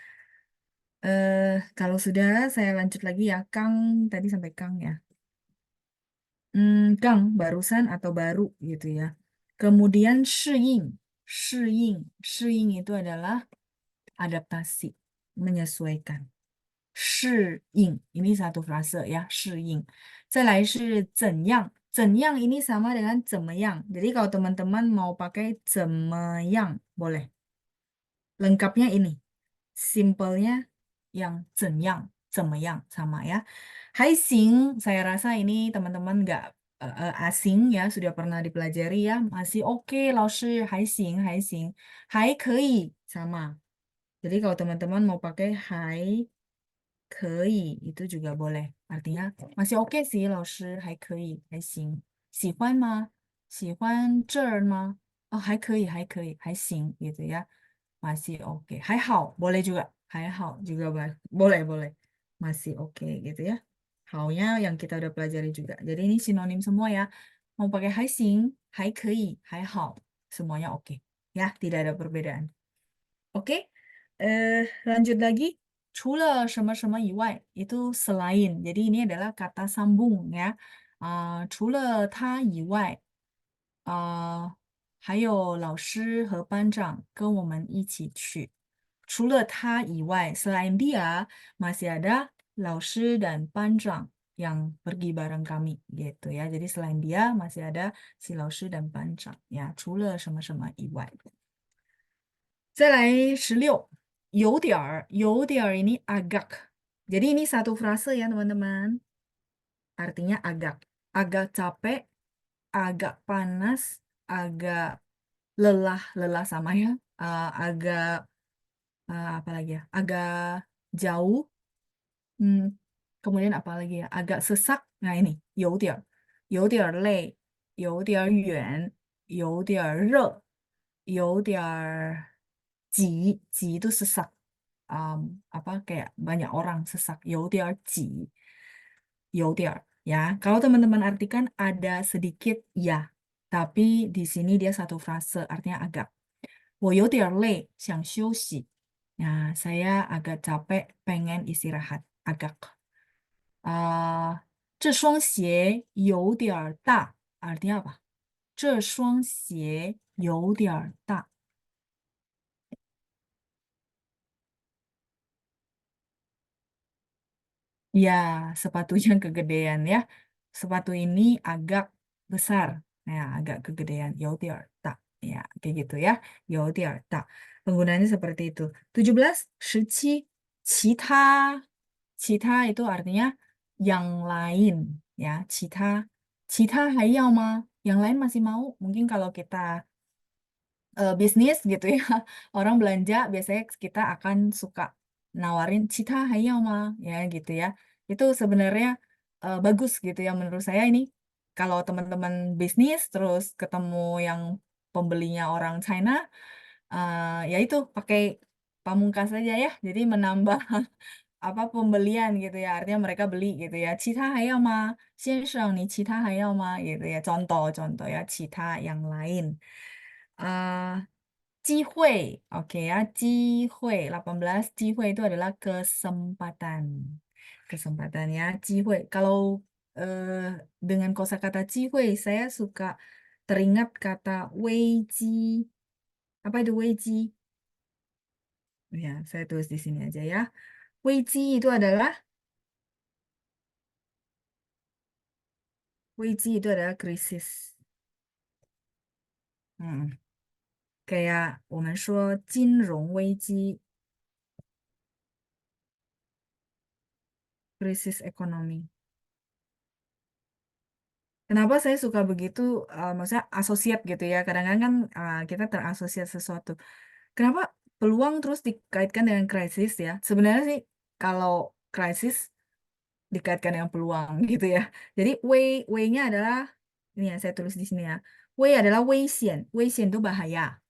Kalau sudah saya lanjut lagi ya. Kang tadi sampai Kang ya. Kang, barusan atau baru gitu ya. Kemudian 适应 itu adalah adaptasi, menyesuaikan. 适应 ini satu frase ya, 适应. 再来是怎样 ini sama dengan 怎么样. Jadi kalau teman-teman mau pakai 怎么样, boleh. Lengkapnya ini. Simpelnya yang 怎样sama ya. 还行, saya rasa ini teman-teman nggak asing ya, sudah pernah dipelajari ya. Masih oke, 老师还行还可以 sama. Jadi kalau teman-teman mau pakai 还可以 itu juga boleh. Artinya masih oke sih, 老师还可以还行. 喜欢吗？喜欢这儿吗？哦，还可以还行 gitu ya. Masih oke. 还好 boleh juga. 还好 juga boleh. Masih oke gitu ya. Haunya yang kita udah pelajari juga. Jadi ini sinonim semua ya. Mau pakai 还行, 还可以, 还好, semuanya oke. Ya, tidak ada perbedaan. Oke, Lanjut lagi. 除了什么什么以外 itu selain. Jadi ini adalah kata sambung ya. 除了他以外，还有老师和班长跟我们一起去。除了他以外，selain dia masih ada 老师 dan 班长 yang pergi bareng kami gitu ya. Jadi selain dia masih ada si 老师 dan 班长ya. 除了什么什么以外。再来16，有点儿ini agak. Jadi ini satu frase ya teman-teman. Artinya agak. Agak capek, agak panas, agak lelah sama ya. Agak apa lagi ya? Agak jauh. Kemudian apa lagi ya? Agak sesak. Nah ini, 有点儿累，有点儿远，有点儿热，有点儿挤itu sesak. Apa kayak banyak orang sesak. 有点儿挤，有点儿 ya. Kalau teman-teman artikan ada sedikit ya, tapi di sini dia satu frase artinya agak. 我有点儿累，想休息。Nah, saya agak capek, pengen istirahat. Agak. 这双鞋有点儿大。Artinya apa? 这双鞋有点儿大。Ya, sepatunya kegedean ya. Sepatu ini agak besar. Nah, agak kegedean. 有点儿大. Ya, kayak gitu ya. 有点儿大. Penggunaannya seperti itu. 17, 17, 其他. 其他 itu artinya yang lain ya. 其他还要吗? Yang lain masih mau? Mungkin kalau kita bisnis gitu ya, orang belanja biasanya kita akan suka nawarin cita hayama ya gitu ya. Itu sebenarnya bagus gitu ya menurut saya ini. Kalau teman-teman bisnis terus ketemu yang pembelinya orang China, ya itu pakai pamungkas saja ya. Jadi menambah apa pembelian gitu ya. Artinya mereka beli gitu ya. Cita hayama, 先生你cita hayama gitu ya. Contoh-contoh ya cita yang lain. 机会, oke ya, 机会 18, 机会 itu adalah kesempatan. Kesempatan ya, 机会. Kalau dengan kosakata 机会, saya suka teringat kata 危机. Apa itu 危机? Ya, saya tulis di sini aja ya. 危机 itu adalah 危机 itu adalah krisis. Kayak 我们说金融危机 krisis ekonomi. Kenapa saya suka begitu, maksudnya asosiat gitu ya, kadang-kadang kan kita terasosiat sesuatu. Kenapa peluang terus dikaitkan dengan krisis ya? Sebenarnya sih kalau krisis dikaitkan dengan peluang gitu ya. Jadi W-nya adalah, ini ya saya tulis di sini ya. W adalah 危险，危险 itu bahaya.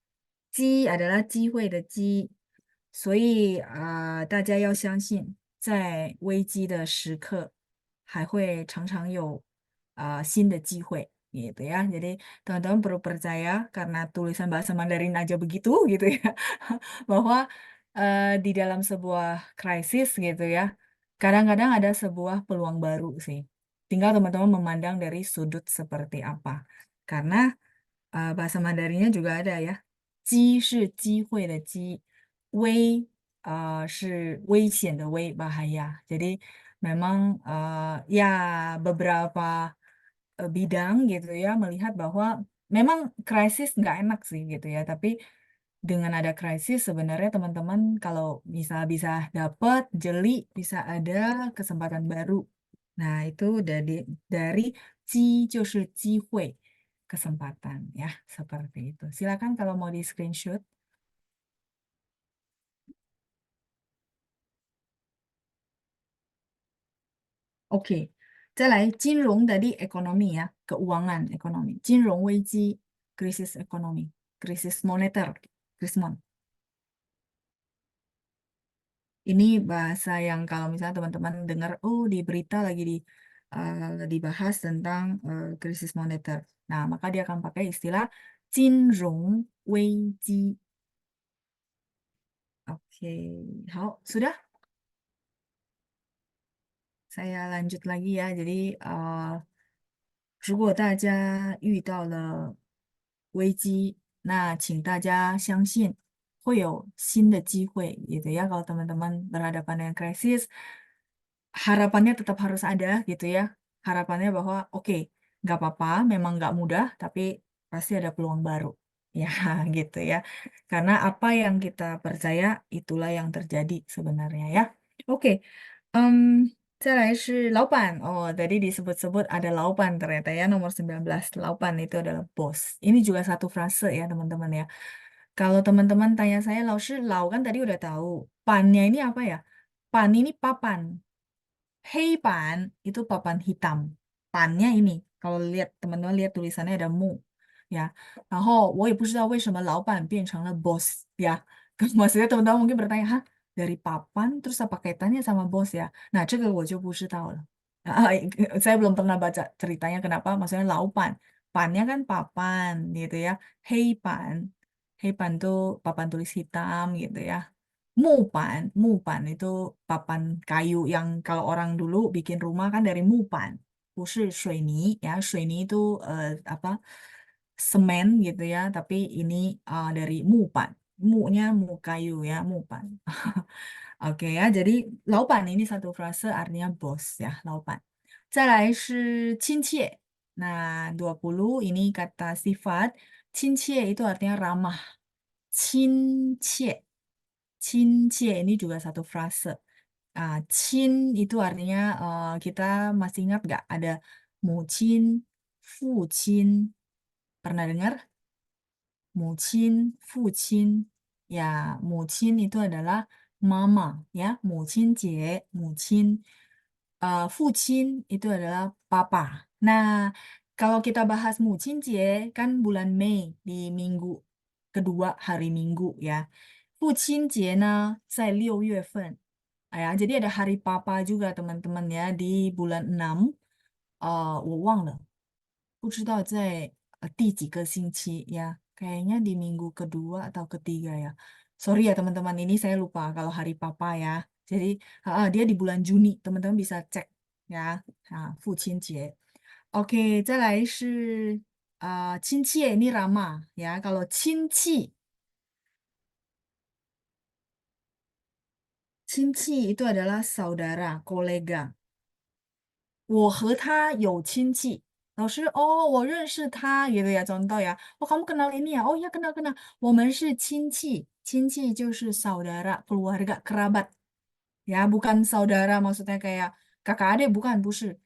机 adalah 机会的机。所以大家要相信，在危机的时刻，还会常常有新的机会gitu ya. Jadi teman-teman perlu percaya karena tulisan bahasa Mandarin aja begitu gitu ya, bahwa di dalam sebuah krisis gitu ya, kadang-kadang ada sebuah peluang baru sih. Tinggal teman-teman memandang dari sudut seperti apa. Karena bahasa Mandarinnya juga ada ya. 机是机会的机，危是危险的危 bahaya. Jadi memang ya beberapa bidang gitu ya melihat bahwa memang krisis nggak enak sih gitu ya. Tapi dengan ada krisis sebenarnya teman-teman kalau bisa dapat jeli bisa ada kesempatan baru. Nah itu dari 机就是机会 kesempatan ya seperti itu. Silakan kalau mau di screenshot. Oke, 再来金融 tadi ekonomi ya, keuangan ekonomi. 金融危机 krisis ekonomi, krisis moneter, krismon. Ini bahasa yang kalau misalnya teman-teman dengar, oh di berita lagi dibahas tentang krisis moneter. Nah, maka dia akan pakai istilah 金融危机. Oke, 好，sudah? Saya lanjut lagi ya. Jadi, 如果大家遇到了危机，那请大家相信会有新的机会gitu ya. Kalau teman-teman berhadapan dengan krisis, harapannya tetap harus ada gitu ya. Harapannya bahwa oke, nggak apa-apa, memang nggak mudah, tapi pasti ada peluang baru. Ya, gitu ya. Karena apa yang kita percaya, itulah yang terjadi sebenarnya ya. Oke, em, 再来是老板. Oh, tadi disebut-sebut ada laupan ternyata ya, nomor 19. Laupan itu adalah bos. Ini juga satu frase ya, teman-teman ya. Kalau teman-teman tanya saya, lau shi lau kan tadi udah tahu. Pannya ini apa ya? Pan ini papan. Heipan itu papan hitam. Pannya ini, kalau lihat teman-teman lihat tulisannya ada mu, ya. 然后我也不知道为什么老板变成了 boss, ya. Maksudnya teman-teman mungkin bertanya, hah, dari papan terus apa kaitannya sama bos ya? Nah, 这个我就不知道了. Saya belum pernah baca ceritanya kenapa, maksudnya laupan. Pannya kan papan, gitu ya. Heipan. Heipan tuh papan tulis hitam, gitu ya. Mupan itu papan kayu yang kalau orang dulu bikin rumah kan dari mupan, 不是水泥 ya. 水泥 itu apa semen gitu ya, tapi ini dari mupan. Mu-nya mu kayu ya, mupan. Oke ya, jadi laupan ini satu frase artinya bos ya, laupan. 再来是亲切. Nah, 20 ini kata sifat. 亲切 itu artinya ramah. 亲切. 亲切 ini juga satu frase. Chin itu artinya kita masih ingat nggak ada mucin, fucin. Pernah dengar? Mucin, fucin. Ya, mucin itu adalah mama ya, mucin jie, mucin. Fucin itu adalah papa. Nah, kalau kita bahas mucin jie kan bulan Mei di minggu kedua hari Minggu ya. 父亲节呢在6月份. Ya, jadi ada hari papa juga teman-teman ya di bulan 6. 我忘了，不知道在第几个星期 ya. Kayaknya di minggu kedua atau ketiga ya. Sorry ya teman-teman, ini saya lupa kalau hari papa ya. Jadi dia di bulan Juni, teman-teman bisa cek ya. 父亲节. Oke, 再来是亲切 ini ramah ya. Kalau 亲戚 亲戚 itu adalah saudara, kolega. 我和他有亲戚. 老师, oh, 我认识他 gitu ya, contoh ya. Oh, kamu kenal ini ya? Oh ya, kenal. 我们是亲戚. 亲戚 就是 saudara, keluarga, kerabat. Ya, bukan saudara maksudnya kayak kakak adik, bukan, 不是.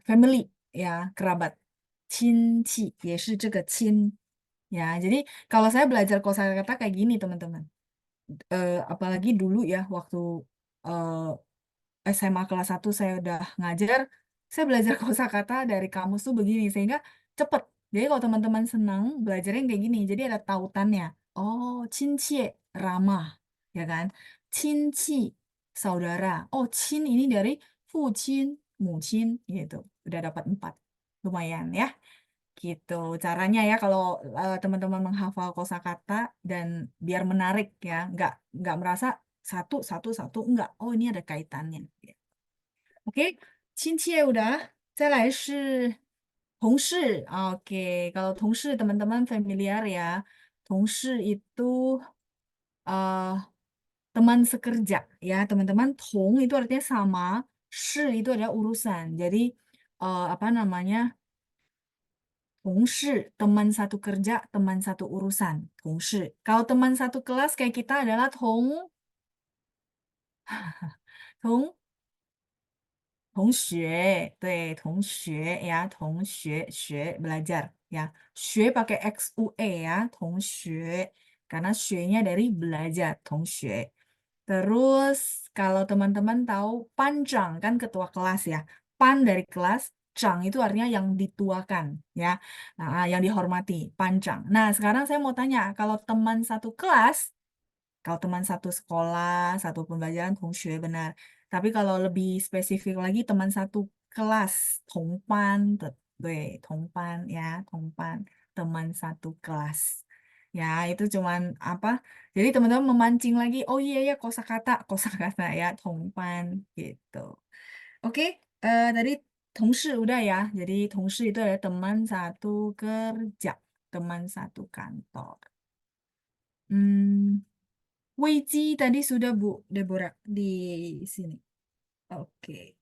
Family, ya, kerabat. 亲戚 也是这个亲. Ya, jadi kalau saya belajar kosakata kayak gini, teman-teman. Apalagi dulu ya waktu SMA kelas 1 saya udah ngajar, saya belajar kosakata dari kamus tuh begini sehingga cepet. Jadi kalau teman-teman senang belajarnya yang kayak gini, jadi ada tautannya. Oh, cincie ramah, ya kan? Cinci saudara. Oh, cin ini dari fucin, mucin gitu. Udah dapat 4. Lumayan ya. Gitu caranya ya kalau teman-teman menghafal kosakata dan biar menarik ya, nggak merasa satu enggak. Oh, ini ada kaitannya. Oke, 亲切 udah. 再来是同事. Oke, kalau 同事 teman-teman familiar ya. 同事 itu teman sekerja ya, teman-teman. 同 itu artinya sama, 事 itu adalah urusan. Jadi apa namanya? 同事, teman satu kerja, teman satu urusan, 同事. Kalau teman satu kelas kayak kita adalah 同学, 对, 同学 ya, 同学, belajar ya. 学 pakai XUE ya, 同学. Karena 学nya dari belajar, 同学. Terus kalau teman-teman tahu panjang kan ketua kelas ya. Pan dari kelas, Cang itu artinya yang dituakan ya. Nah, yang dihormati, panjang. Nah, sekarang saya mau tanya, kalau teman satu kelas, kalau teman satu sekolah, satu pembelajaran, 同学 benar. Tapi kalau lebih spesifik lagi, teman satu kelas, 同班, 对, 同班 ya, 同班, teman satu kelas. Ya, itu cuman apa? Jadi teman-teman memancing lagi. Oh iya ya kosakata ya, tongpan gitu. Oke, tadi tongshi udah ya. Jadi tongshi itu adalah teman satu kerja, teman satu kantor. Hmm, Weiji tadi sudah Bu Deborah di sini. Oke,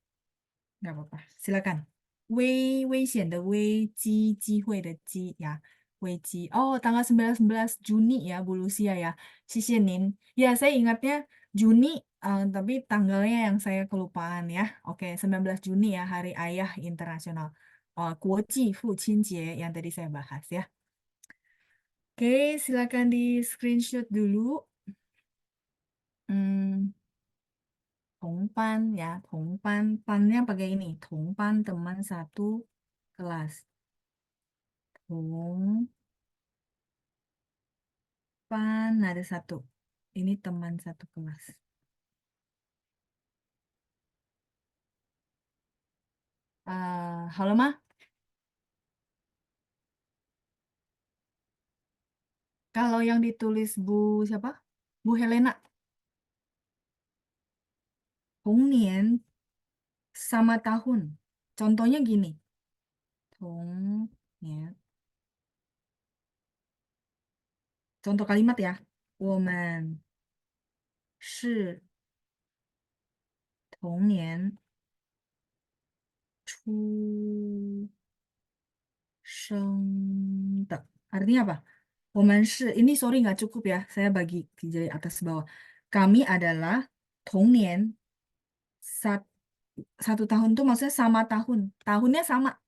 nggak apa-apa. Silakan. 危险的危，机会的机呀，危机。Oh, tanggal 19 Juni ya, Bu Lucia ya. 谢谢您. Ya, saya ingatnya Juni, tapi tanggalnya yang saya kelupaan ya. Oke, 19 Juni ya, Hari Ayah Internasional. 国际父亲节 yang tadi saya bahas ya. Oke, silakan di screenshot dulu. Hmm, Tongpan ya, tongpan. Pannya pakai ini, tongpan teman satu kelas. Tongpan ada satu. Ini teman satu kelas. Halo mah, kalau yang ditulis Bu siapa? Bu Helena. Tongnian sama tahun. Contohnya gini. Tongnian. Contoh kalimat ya. 我们是同年出生的. Artinya apa? 我们是, ini sorry nggak cukup ya, saya bagi jadi atas bawah. Kami adalah 同年 satu tahun tuh maksudnya sama tahun. Tahunnya sama.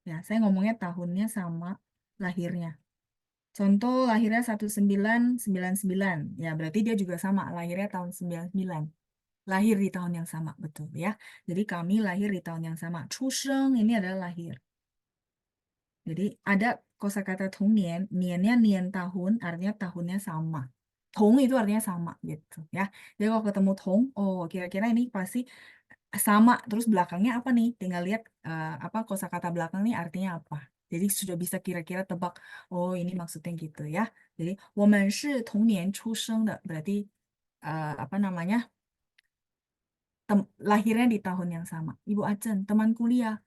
Ya, saya ngomongnya tahunnya sama lahirnya. Contoh lahirnya 1999. Ya, berarti dia juga sama lahirnya tahun 99. Lahir di tahun yang sama, betul ya. Jadi kami lahir di tahun yang sama. 出生 ini adalah lahir. Jadi ada kosakata tongnian, niannya nian tahun, artinya tahunnya sama. Tong itu artinya sama gitu ya. Jadi kalau ketemu tong, oh kira-kira ini pasti sama. Terus belakangnya apa nih? Tinggal lihat apa kosakata belakang nih artinya apa. Jadi sudah bisa kira-kira tebak. Oh ini maksudnya gitu ya. Jadi 我们是同年出生的 berarti apa namanya? Lahirnya di tahun yang sama. Ibu Acen, teman kuliah.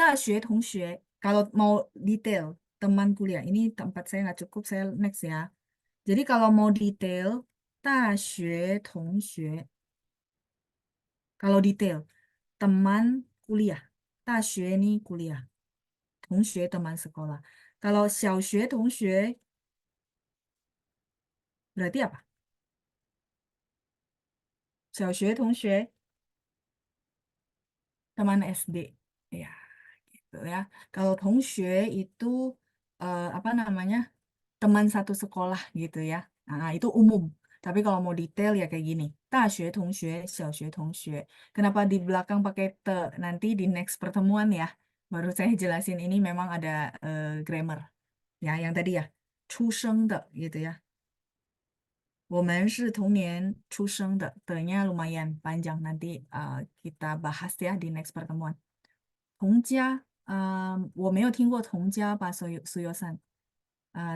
大学同学, kalau mau detail, teman kuliah. Ini tempat saya nggak cukup, saya next ya. Jadi kalau mau detail, 大学同学. Kalau detail, teman kuliah. 大学 ini kuliah. 同学 teman sekolah. Kalau 小学同学, berarti apa? 小学同学, teman SD. Ya, gitu ya. Kalau 同学 itu apa namanya? Teman satu sekolah gitu ya. Nah, itu umum. Tapi kalau mau detail ya kayak gini. 大学同学, 小学同学. Kenapa di belakang pakai te? Nanti di next pertemuan ya. Baru saya jelasin ini memang ada grammar. Ya, yang tadi ya. 出生的 gitu ya. 我们是同年出生的. Te-nya lumayan panjang. Nanti kita bahas ya di next pertemuan. 同家, 我没有听过同家吧, Suyosan.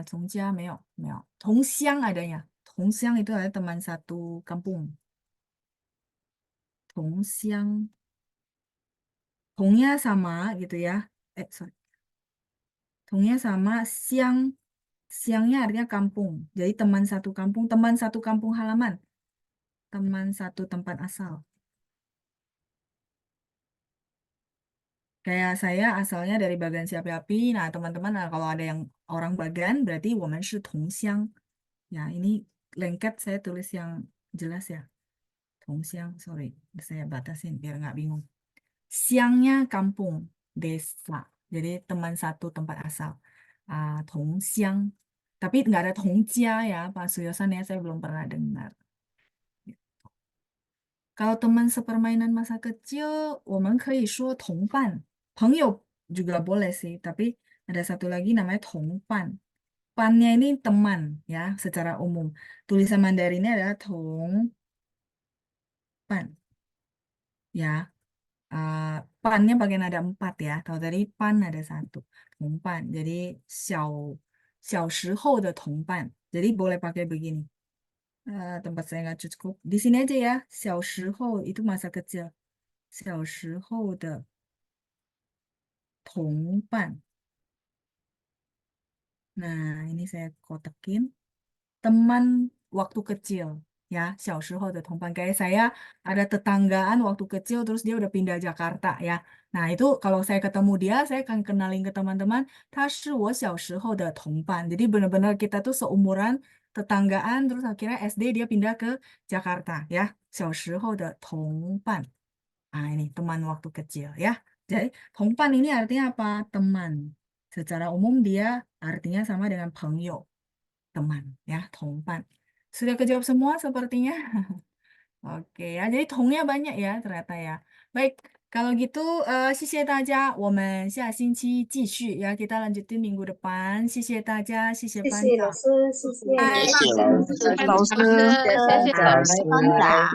从家没有，同乡 adanya. 同乡 itu adalah teman satu kampung. 同乡, 同nya sama gitu ya. Sorry. 同nya sama, siang. Siangnya artinya kampung. Jadi teman satu kampung halaman. Teman satu tempat asal. Kayak saya asalnya dari Bagan Siapi-api. Nah, teman-teman kalau ada yang orang Bagan berarti 我们是同乡. Ya, ini lengket saya tulis yang jelas ya. 同乡, sorry, saya batasin biar nggak bingung. Siangnya kampung, desa. Jadi teman satu tempat asal. 同乡. Tapi nggak ada 同家 ya, Pak Suyosan ya, saya belum pernah dengar. Kalau teman sepermainan masa kecil, 我们可以说同伴. Pengyo juga boleh sih, tapi ada satu lagi namanya 同伴. Pannya ini teman ya, secara umum. Tulisan Mandarinnya adalah 同伴. Ya, pannya bagian ada 4 ya. Kalau tadi pan ada 1. 同伴. Jadi xiao 小时候的同伴. Jadi boleh pakai begini. Tempat saya nggak cukup. Di sini aja ya. 小时候 itu masa kecil. 小时候的同伴. Nah, ini saya kotakin. Teman waktu kecil. Ya, 小时候的同伴. Kayak saya ada tetanggaan waktu kecil, terus dia udah pindah Jakarta ya. Nah, itu kalau saya ketemu dia, saya akan kenalin ke teman-teman. 他是我小时候的同伴. Jadi benar-benar kita tuh seumuran, tetanggaan, terus akhirnya SD dia pindah ke Jakarta ya. 小时候的同伴. Nah, ini teman waktu kecil ya. Jadi, 同伴 ini artinya apa? Teman. Secara umum dia artinya sama dengan 朋友, teman ya, 同伴. Sudah kejawab semua sepertinya. Oke ya, jadi 同nya banyak ya ternyata ya. Baik, kalau gitu 谢谢大家，我们下星期继续ya, kita lanjutin minggu depan. 谢谢大家，谢谢班长。谢谢。谢谢老师。老师，谢谢班长。